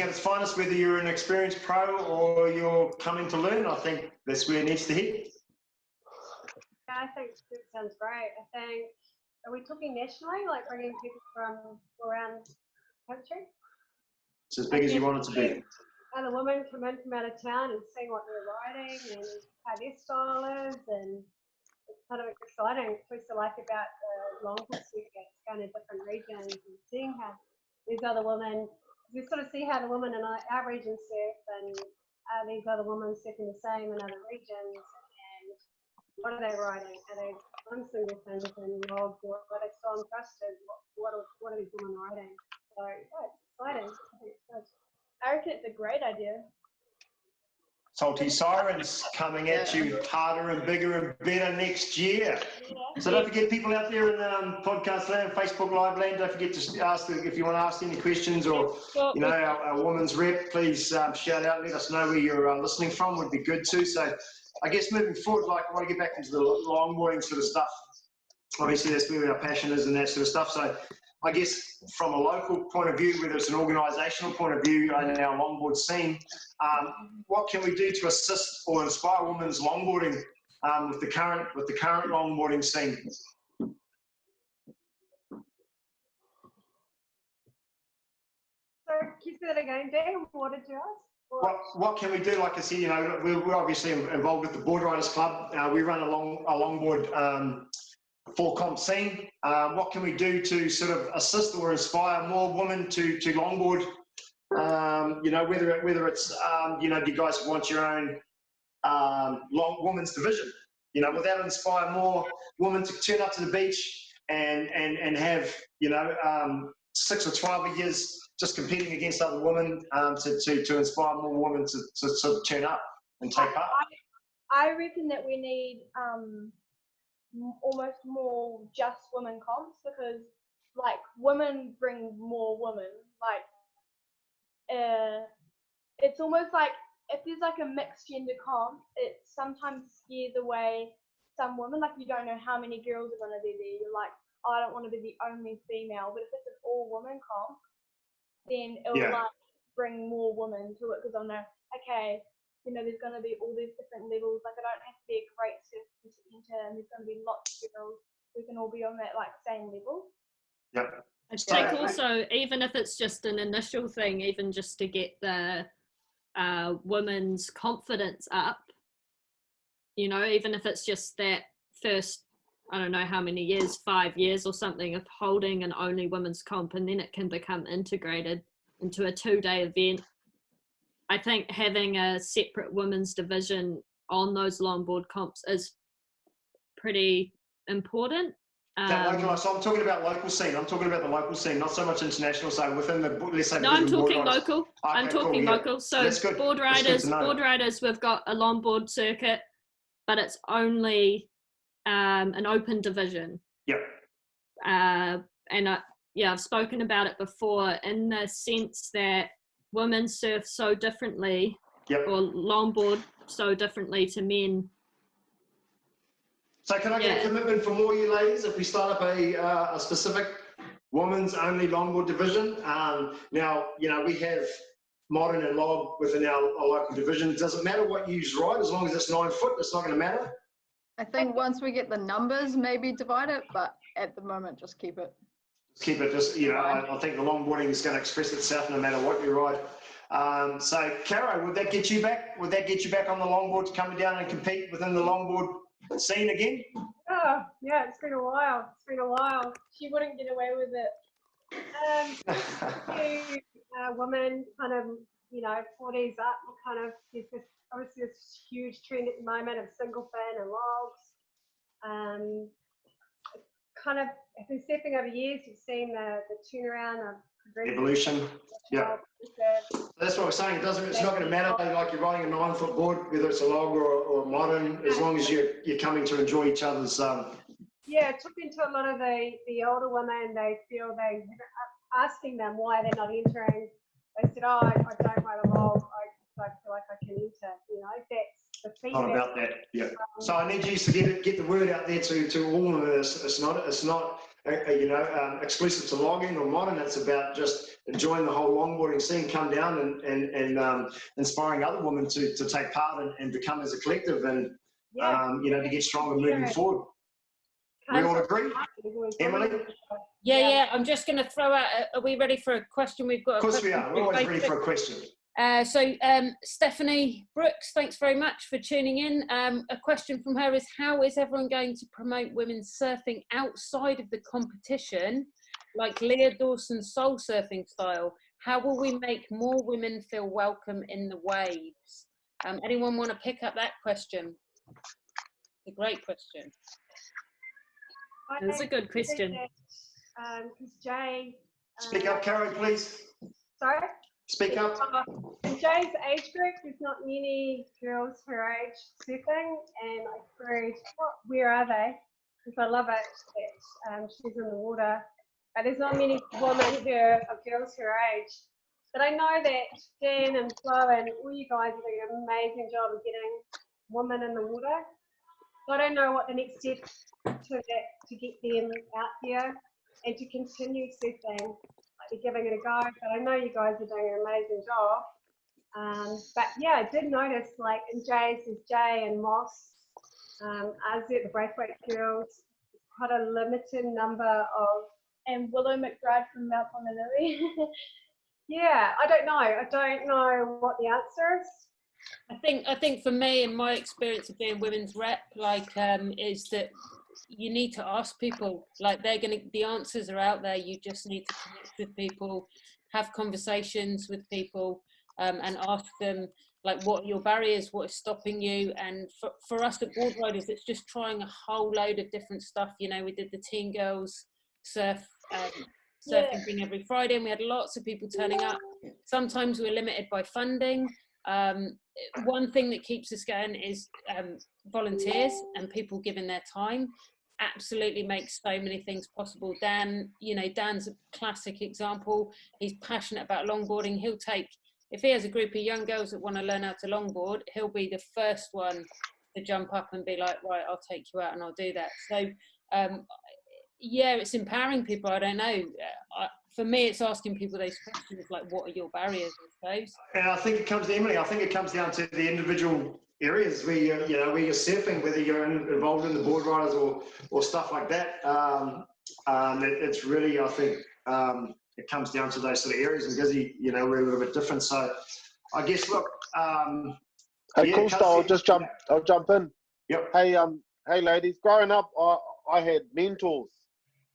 at its finest, whether you're an experienced pro or you're coming to learn. I think that's where it needs to hit. Yeah, I think it sounds great. I think, are we talking nationally, like bringing people from around the country? It's as big as you want it to be. Other women come in from out of town and see what they're riding and how their style is, and it's kind of exciting. It's what I like about the longboard circuit, going to different regions and seeing how these other women, we sort of see how the women in our region surf, and are these other women surfing the same in other regions, and what are they riding? Are they on single fins and longboard? Are they still encrusted? What are these women riding? So yeah, it's exciting. I reckon it's a great idea. Salty Sirens coming at you harder and bigger and better next year. So don't forget, people out there in podcast land, Facebook Live land, don't forget to ask if you want to ask any questions, or our women's rep, please shout out, let us know where you're listening from. Would be good too. So I guess moving forward, like, I want to get back into the longboarding sort of stuff. Obviously that's where our passion is and that sort of stuff. So I guess from a local point of view, whether it's an organisational point of view in our longboard scene, what can we do to assist or inspire women's longboarding with the current longboarding scene? So, can you say that again, Dan? What did you ask? What can we do? Like I said, you know, we're obviously involved with the Board Riders Club. We run a longboard full comp scene. What can we do to sort of assist or inspire more women to longboard? You know, whether it's you know, do you guys want your own women's division? You know, would that inspire more women to turn up to the beach and have, you know, 6 or 12 years just competing against other women to inspire more women to sort of turn up and take part? I reckon that we need almost more just women comps, because like women bring more women. Like it's almost like if there's like a mixed gender comp, it sometimes scares away some women. Like you don't know how many girls are going to be there. You're like, I don't want to be the only female. But if it's an all woman comp, then it'll like bring more women to it, because I'll know, okay, you know, there's going to be all these different levels. Like I don't have to be a great surfer to enter, and there's going to be lots of girls. We can all be on that like same level. Yep. I think also, even if it's just an initial thing, even just to get the women's confidence up, you know, even if it's just that first, I don't know how many years, 5 years or something, of holding an only women's comp, and then it can become integrated into a 2-day event. I think having a separate women's division on those longboard comps is pretty important. So I'm talking about local scene. I'm talking about the local scene, not so much international. So within the, let's say. No, I'm talking local. Okay, I'm talking local. So board riders, we've got a longboard circuit, but it's only an open division. Yep. I've spoken about it before, in the sense that women surf so differently, or longboard so differently to men. So can I get a commitment from all you ladies if we start up a specific women's only longboard division? Now, you know, we have modern and log within our local division. It doesn't matter what you ride, as long as it's 9 foot, it's not going to matter. I think once we get the numbers, maybe divide it, but at the moment, just keep it. Keep it, just, you know, I think the longboarding is going to express itself no matter what you ride. So, Caro, would that get you back? Would that get you back on the longboard to come down and compete within the longboard scene again? Oh, yeah, it's been a while. It's been a while. She wouldn't get away with it. Women kind of, you know, 40s up, kind of, there's this, obviously this huge trend at the moment of single fin and logs. Kind of, I've been surfing over years, you've seen the turnaround of evolution. Yeah. That's what I'm saying. It's not going to matter like you're riding a 9 foot board, whether it's a log or a modern, as long as you're coming to enjoy each other's. Yeah, it took into a lot of the older women. They feel asking them why they're not entering. They said, "Oh, I don't ride a log. I feel like I can enter." You know, that's the feedback. Not about that. Yeah. So I need you to get the word out there to all of us. It's not you know, exclusive to logging or modern. It's about just enjoying the whole longboarding scene, come down and inspiring other women to take part and become as a collective and, you know, to get stronger moving forward. We all agree? Emily? Yeah, I'm just going to throw out, are we ready for a question? We've got. Of course we are. We're always ready for a question. Stephanie Brooks, thanks very much for tuning in. A question from her is, how is everyone going to promote women's surfing outside of the competition, like Leah Dawson's soul surfing style? How will we make more women feel welcome in the waves? Anyone want to pick up that question? A great question. That's a good question. Because Jay... Speak up, Caro, please. Sorry? Speak up. In Jay's age group, there's not many girls her age surfing, and I queried, where are they? Because I love it that she's in the water, but there's not many women here of girls her age. But I know that Dan and Flo and all you guys are doing an amazing job of getting women in the water. So I don't know what the next step to get them out here and to continue surfing, like you're giving it a go. But I know you guys are doing an amazing job. But yeah, I did notice, like in Jay's, there's Jay and Moss, Azzy, the Braithwaite girls, quite a limited number of. And Willow McBride from Mount Whanganui. Yeah, I don't know what the answer is. I think for me, in my experience of being women's rep, like is that you need to ask people, like the answers are out there. You just need to connect with people, have conversations with people, and ask them, like, what are your barriers, what is stopping you. And for us at Board Riders, it's just trying a whole load of different stuff. You know, we did the teen girls surfing thing every Friday, and we had lots of people turning up. Sometimes we're limited by funding. One thing that keeps us going is volunteers and people giving their time. Absolutely makes so many things possible. Dan, you know, Dan's a classic example. He's passionate about longboarding. He'll take, if he has a group of young girls that want to learn how to longboard, he'll be the first one to jump up and be like, right, I'll take you out and I'll do that. So yeah, it's empowering people. I don't know. For me, it's asking people those questions, like, what are your barriers, I suppose. And I think it comes to Emily. I think it comes down to the individual areas where where you're surfing, whether you're involved in the Board Riders or stuff like that. It's really, I think, it comes down to those sort of areas. And Gizzy, we're a little bit different. So I guess, look. Hey, Coolstyle, I'll jump in. Yep. Hey, ladies. Growing up, I had mentors.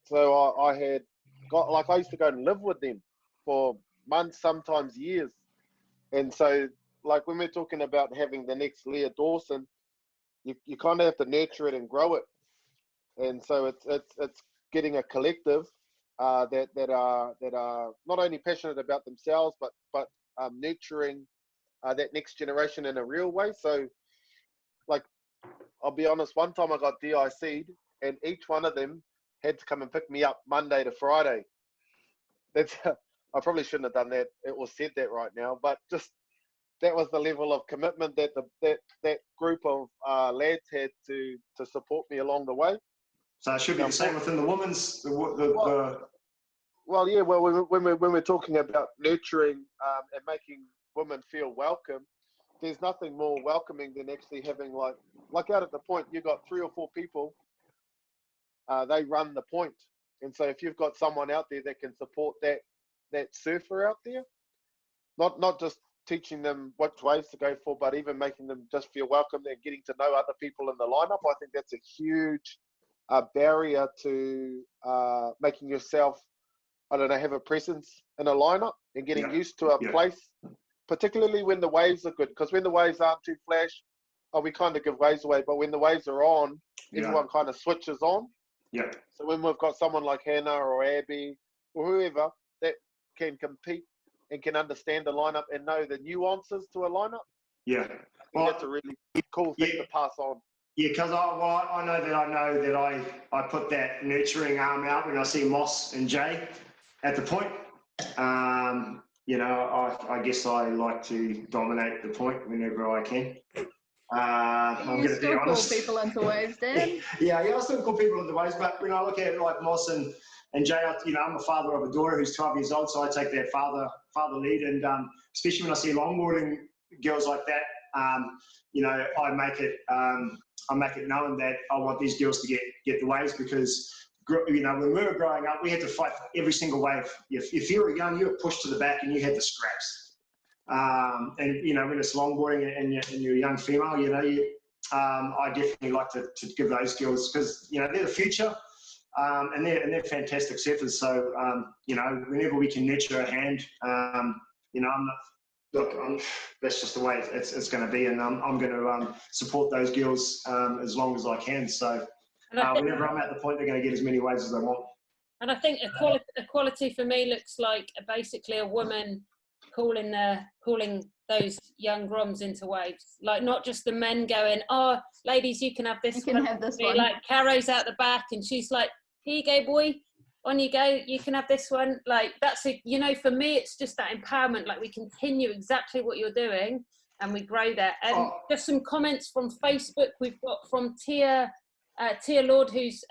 So I had got, like, I used to go and live with them for months, sometimes years. And so, like, when we're talking about having the next Leah Dawson, you kind of have to nurture it and grow it. And so it's getting a collective that are not only passionate about themselves, but nurturing that next generation in a real way. So, like, I'll be honest, one time I got DIC'd, and each one of them had to come and pick me up Monday to Friday. I probably shouldn't have done that. It was said that right now, but just that was the level of commitment that that group of lads had to support me along the way. So it should be the same within the women's. Well, yeah. Well, when we're talking about nurturing and making women feel welcome, there's nothing more welcoming than actually having like out at the point, you got 3 or 4 people. They run the point, and so if you've got someone out there that can support that surfer out there, not just teaching them what ways to go for, but even making them just feel welcome and getting to know other people in the lineup, I think that's a huge barrier to making yourself, I don't know, have a presence in a lineup and getting used to a place, particularly when the waves are good. Because when the waves aren't too flash, we kind of give waves away, but when the waves are on, everyone kind of switches on. Yeah. So when we've got someone like Hannah or Abby or whoever that can compete and can understand the lineup and know the nuances to a lineup, I think that's a really cool thing to pass on. Yeah, because I know that I put that nurturing arm out when I see Moss and Jay at the point. I guess I like to dominate the point whenever I can. I'm going to be honest. Call people into waves, Dan? yeah, I still call people into waves, but when I look at it like Moss and Jay, I'm a father of a daughter who's 12 years old, so I take that father lead, and especially when I see longboarding girls like that, I make it known that I want these girls to get the waves, because when we were growing up, we had to fight for every single wave. If you were young, you were pushed to the back and you had the scraps. And when it's longboarding and you're a young female, I definitely like to give those girls, because they're the future, and they're fantastic surfers. So whenever we can nurture a hand, that's just the way it's going to be, and I'm going to support those girls as long as I can. So whenever I'm at the point, they're going to get as many waves as they want. And I think equality for me looks like basically a woman calling those young groms into waves, like not just the men going, oh, ladies, you can have this. You can have this one. Like Caro's out the back, and she's like, here you go, boy. On you go, you can have this one. Like, that's for me, it's just that empowerment. Like, we continue exactly what you're doing and we grow that. And just some comments from Facebook we've got from Tia Tia Lord, who's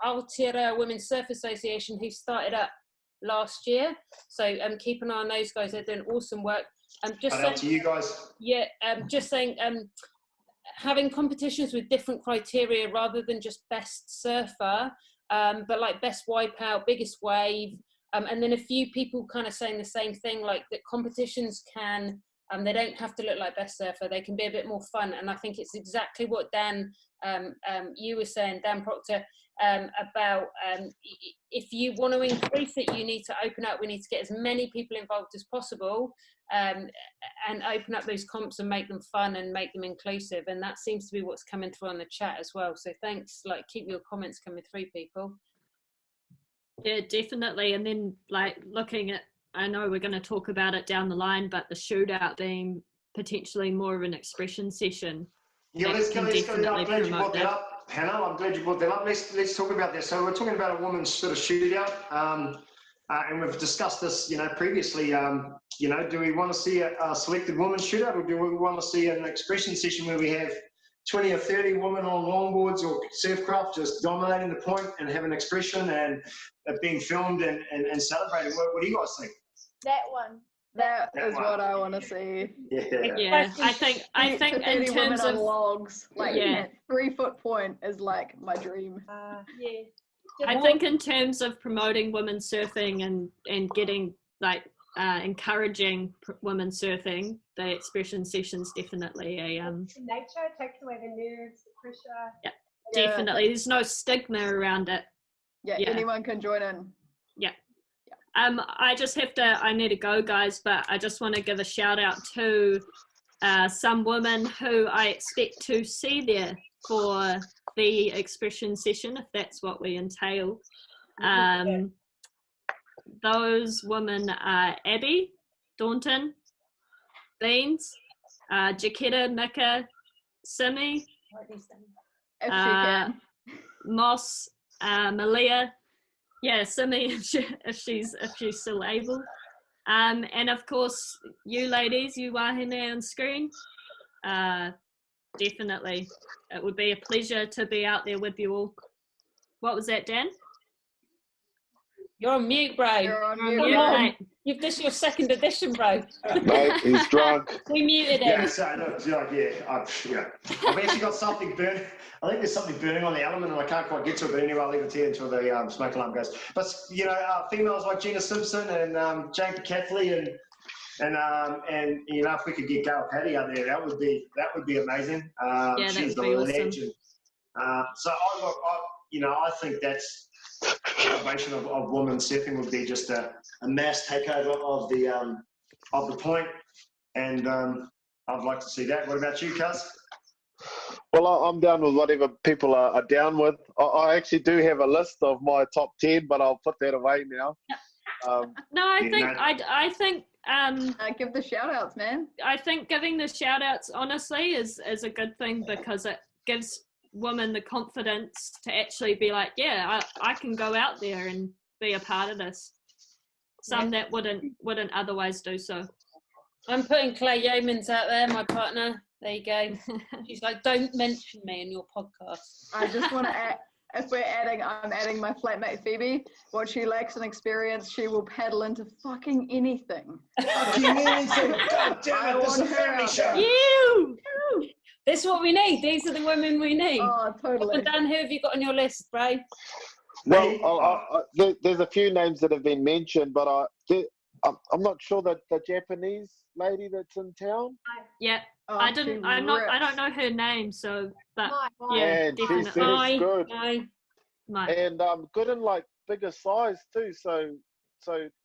Aotearoa Women's Surf Association, who started up last year. So keep an eye on those guys. They're doing awesome work. Just saying, to you guys. Yeah, just saying, having competitions with different criteria rather than just best surfer, but like best wipeout, biggest wave, and then a few people kind of saying the same thing, like that competitions can, they don't have to look like best surfer, they can be a bit more fun. And I think it's exactly what Dan, you were saying, Dan Procter, about if you want to increase it, you need to open up, we need to get as many people involved as possible, and open up those comps and make them fun and make them inclusive. And that seems to be what's coming through on the chat as well. So thanks, like keep your comments coming through, people. Yeah, definitely. And then like looking at, I know we're going to talk about it down the line, but the shootout being potentially more of an expression session. Yeah, I'm glad you brought that up, Hannah. I'm glad you brought that up. Let's talk about that. So we're talking about a woman's sort of shootout, and we've discussed this, previously. Do we want to see a selected women's shootout, or do we want to see an expression session where we have 20 or 30 women on longboards or surfcraft just dominating the point and have an expression and being filmed and celebrated? What do you guys think? That one. That is what I want to see. Yeah, I think in terms of logs, like yeah, 3-foot point is like my dream. Yeah. I think in terms of promoting women surfing and getting like encouraging women surfing, the expression session's definitely a nature takes away the nerves, the pressure. Yeah, definitely. There's no stigma around it. Yeah, anyone can join in. Yeah. I need to go, guys, but I just want to give a shout out to some women who I expect to see there for the expression session, if that's what we entail. Those women are Abby, Daunton, Beans, Jaquetta, Mika, Simi, Moss, Malia. Yeah, Simi, if she's still able, and of course you ladies, you wahine on screen. Definitely, it would be a pleasure to be out there with you all. What was that, Dan? You're on mute, bro. You're on mute, mate. This is your second edition, bro. Mate, he's drunk. We muted him. Yeah, so I've actually got something burning. I think there's something burning on the element, and I can't quite get to it. But anyway, I'll leave it here until the smoke alarm goes. But females like Gina Simpson and Jane Catley and if we could get Gail Paddy out there, that would be amazing. She's the legend. So I think that's the elevation of women surfing would be just a mass takeover of the point, and I'd like to see that. What about you, Cuz? Well, I'm down with whatever people are down with. I actually do have a list of my top 10, but I'll put that away now. I think give the shout outs, man. I think giving the shout outs honestly is a good thing, because it gives women the confidence to actually be like, yeah, I can go out there and be a part of this. Some that wouldn't otherwise do so. I'm putting Claire Yeomans out there, my partner. There you go. She's like, don't mention me in your podcast. I just want to add, I'm adding my flatmate Phoebe. What she lacks in experience, she will paddle into fucking anything. Fucking anything. God damn it, this is a family show. You! This is what we need. These are the women we need. Oh, totally. Dan, who have you got on your list, bro? Well, there's a few names that have been mentioned, but I'm not sure that the Japanese lady that's in town. Yeah. I don't know her name, so but yeah, definitely. She's good. Mike. And good in like bigger size too. So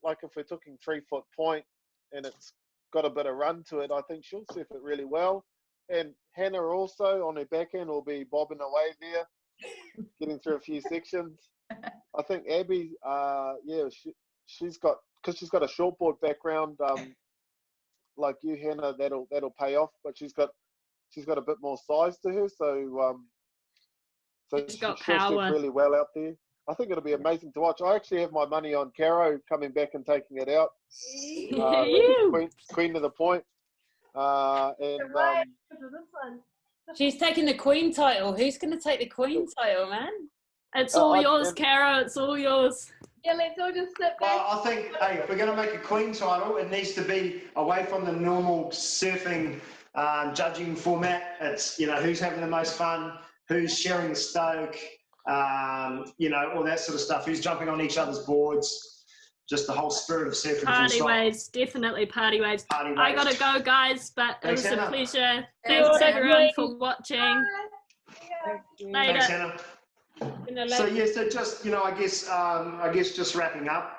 like if we're talking 3-foot point and it's got a bit of run to it, I think she'll surf it really well. And Hannah also on her back end will be bobbing away there, getting through a few sections. I think Abby, she's got a shortboard background. Like you, Hannah, that'll pay off. But she's got a bit more size to her, so she'll surf really well out there. I think it'll be amazing to watch. I actually have my money on Caro coming back and taking it out. Queen of the point. She's taking the Queen title. Who's going to take the Queen title, man? It's all yours, Caro. It's all yours. Yeah, let's all just sit back. Well, I think, hey, if we're going to make a Queen title, it needs to be away from the normal surfing judging format. It's, you know, who's having the most fun, who's sharing the stoke, you know, all that sort of stuff, who's jumping on each other's boards. Just the whole spirit of surfing. Party waves, definitely party waves. Party waves. I gotta go, guys, but it was a pleasure. Thanks Thanks, everyone for watching. Later. Thanks, Hannah. So yeah, so just, you know, I guess just wrapping up.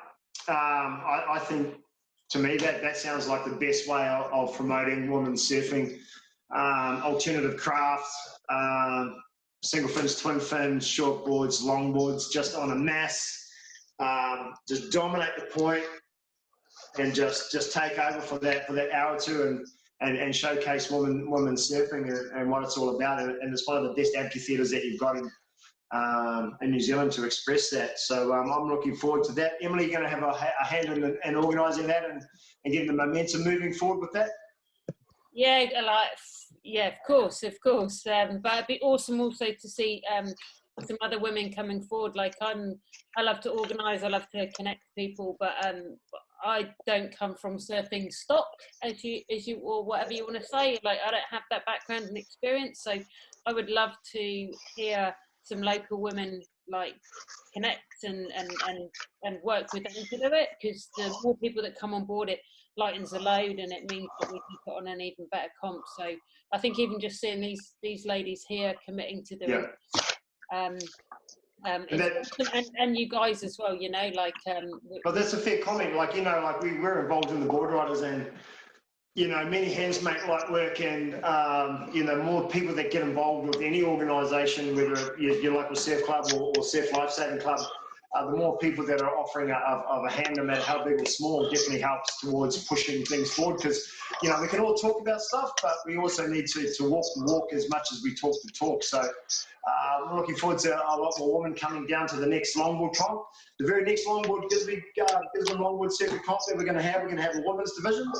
I think to me that sounds like the best way of promoting women's surfing. Alternative crafts, single fins, twin fins, shortboards, longboards, just on a mass. Just dominate the point and just take over for that hour or two and showcase women's surfing and what it's all about. And it's one of the best amphitheatres that you've got in New Zealand to express that. So I'm looking forward to that. Emily, you're going to have a hand in organising that and getting the momentum moving forward with that? Yeah, of course. But it'd be awesome also to see some other women coming forward. Like I love to organise, I love to connect people, but I don't come from surfing stock, as you or whatever you want to say. Like I don't have that background and experience, so I would love to hear some local women like connect and work with them to do it, because the more people that come on board, it lightens the load and it means that we can put on an even better comp. So I think even just seeing these ladies here committing to doing and you guys as well, you know, like but that's a fair comment. Like, you know, like we're involved in the board riders, and you know, many hands make light work, and you know, more people that get involved with any organisation, whether you're like a surf club or surf lifesaving club, the more people that are offering of a hand, no matter how big or small, definitely helps towards pushing things forward. Because, you know, we can all talk about stuff, but we also need to walk the walk as much as we talk the talk. So I'm looking forward to a lot more women coming down to the next longboard comp. The very next longboard Gizzy longboard circuit comp that we're going to have a women's division.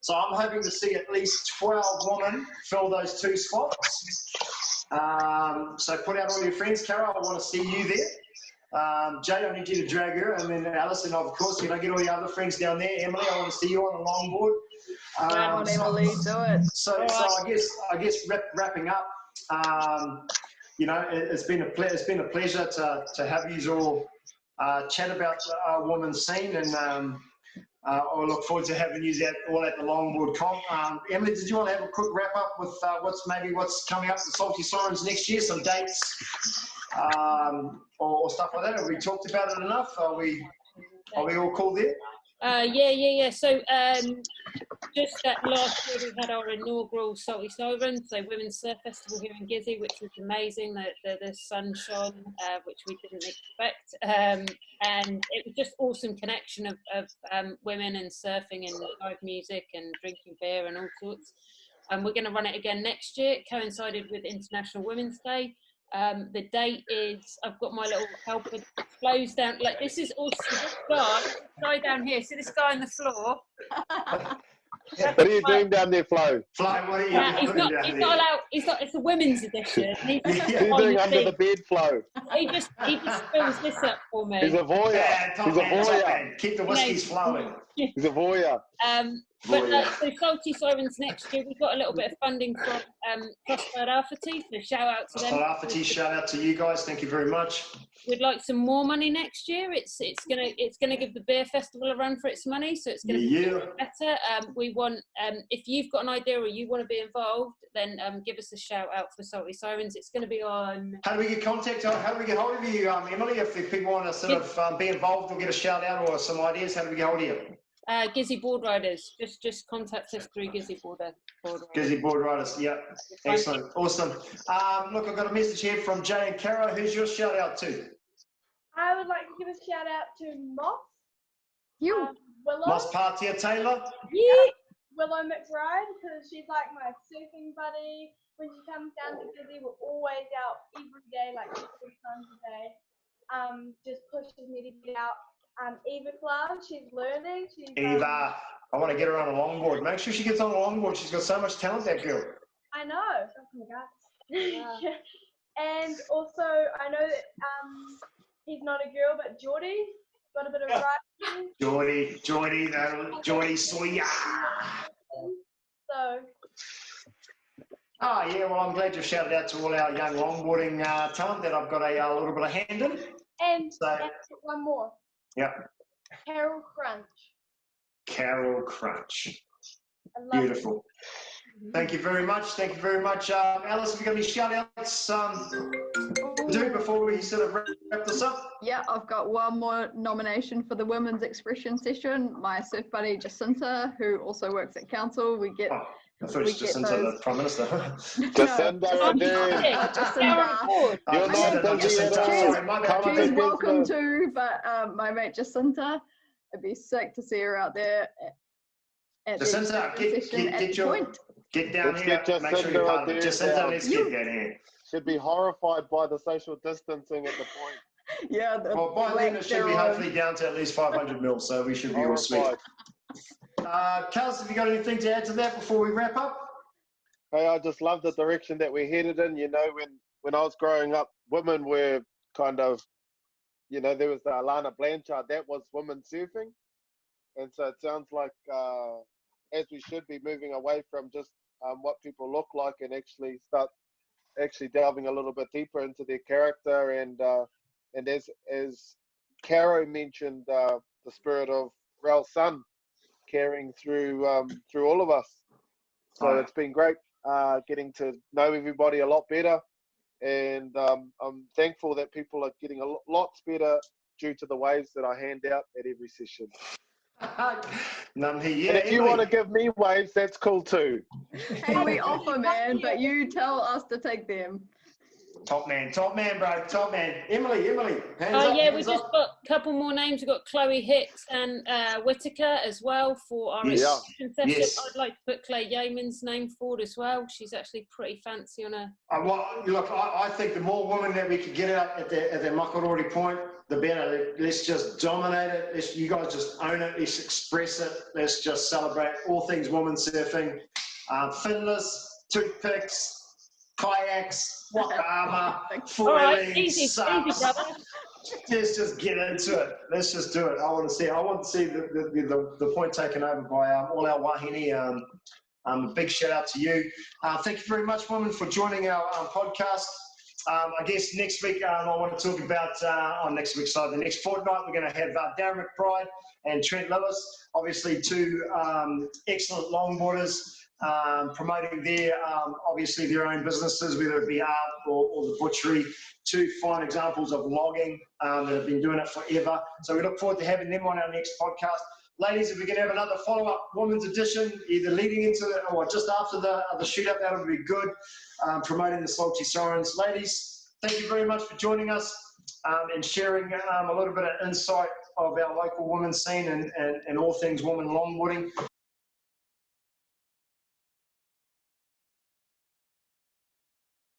So I'm hoping to see at least 12 women fill those 2 spots. So put out all your friends. Caro, I want to see you there. Jay, I need you to drag her, and then Alison, of course, you know, get all your other friends down there. Emily, I want to see you on a longboard. Emily, do it. So I guess wrapping up, you know, it's been a pleasure to have you all chat about our women's scene, and I look forward to having you all at the longboard comp. Emily, did you want to have a quick wrap up with what's coming up, the Salty Sirens next year, some dates? Or stuff like that? Have we talked about it enough? Are we all cool there? Yeah. So just that last year we had our inaugural Salty Sirens, so Women's Surf Festival here in Gizzy, which was amazing. The sun shone, which we didn't expect, and it was just awesome connection of women and surfing and live music and drinking beer and all sorts. And we're going to run it again next year. It coincided with International Women's Day. The date is, I've got my little helper that flows down, like this is also this guy down here, see this guy on the floor? What are you doing down there, Flo? Flo, what are you he's not allowed, it's a women's edition. He's what are you doing under the bed, Flo? He just fills this up for me. He's a voyeur. Keep the whiskies flowing. He's a voyeur. But so Salty Sirens next year, we've got a little bit of funding from Crossfire Alpha-T, so shout out to them. Alpha-T, shout out to you guys. Thank you very much. We'd like some more money next year. It's gonna give the beer festival a run for its money, so it's gonna be better. We want if you've got an idea or you want to be involved, then give us a shout out for Salty Sirens. It's gonna be on. How do we get How do we get hold of you, Emily? If people want to sort of be involved or get a shout out or some ideas, how do we get hold of you? Gizzy Board Riders. Just contact us through Gizzy Board Riders. Gizzy Board Riders, yeah. Excellent. Awesome. Look, I've got a message here from Jay and Caro. Who's your shout out to? I would like to give a shout out to Moss. Willow. Moss Partia Taylor. Yeah. Willow McBride, because she's like my surfing buddy. When she comes down to Gizzy, we're always out every day, like 3 times a day. Just pushes me to get out. Eva Clark, she's learning. Eva, I want to get her on a longboard. Make sure she gets on a longboard. She's got so much talent, that girl. I know. Oh my God. Yeah. And also, I know that he's not a girl, but Geordie got a bit of right. Geordie Sawyer. So. Oh, yeah, well, I'm glad you've shouted out to all our young longboarding talent that I've got a little bit of hand in. And one more. Yeah. Carol Crunch. Carol Crunch. I love Beautiful. Thank you very much. Thank you very much. Alice, have you got any shout-outs to do before we sort of wrap this up? Yeah, I've got one more nomination for the Women's Expression session. My surf buddy Jacinta, who also works at council, we get... I thought it was Jacinta, the Prime Minister. Jacinta, She's welcome to, but my mate Jacinta, it'd be sick to see her out there at Jacinta, get down here. Make sure you're part of it. Jacinta, let's get down here. Should be horrified by the social distancing at the point. Yeah. Well, by then it should be hopefully down to at least 500 mils, so we should be all sweet. Kels, have you got anything to add to that before we wrap up? Hey, I just love the direction that we're headed in. You know, when I was growing up, women were kind of, you know, there was the Alana Blanchard, that was women surfing. And so it sounds like as we should be moving away from just what people look like and actually start delving a little bit deeper into their character. And as Caro mentioned, the spirit of Ral's son carrying through all of us. So it's been great getting to know everybody a lot better. And I'm thankful that people are getting a lot better due to the waves that I hand out at every session. And if you want to give me waves, that's cool too. Hey, we offer, man, but you tell us to take them. Top man, bro, top man. Emily, hands up. Yeah, we've just got a couple more names. We've got Chloe Hicks and Whitaker as well for our exhibition session. Yes. I'd like to put Claire Yeaman's name forward as well. She's actually pretty fancy on a... Look, I think the more women that we could get out at the Makarori point, the better. Let's just dominate it. You guys just own it. Let's express it. Let's just celebrate all things women surfing. Finless, toothpicks, kayaks, waka armor, foiling, easy, brother. Let's just get into it. Let's just do it. I want to see the point taken over by all our wahine. Big shout out to you. Thank you very much, women, for joining our podcast. I guess next week I want to talk about the next fortnight we're going to have Darren McBride and Trent Lewis, obviously two excellent longboarders. Promoting obviously their own businesses, whether it be art or the butchery, two fine examples of logging that have been doing it forever. So we look forward to having them on our next podcast. Ladies, if we can have another follow-up women's edition, either leading into or just after the shootout, that would be good, promoting the Salty Sirens. Ladies, thank you very much for joining us and sharing a little bit of insight of our local women's scene and all things women longboarding.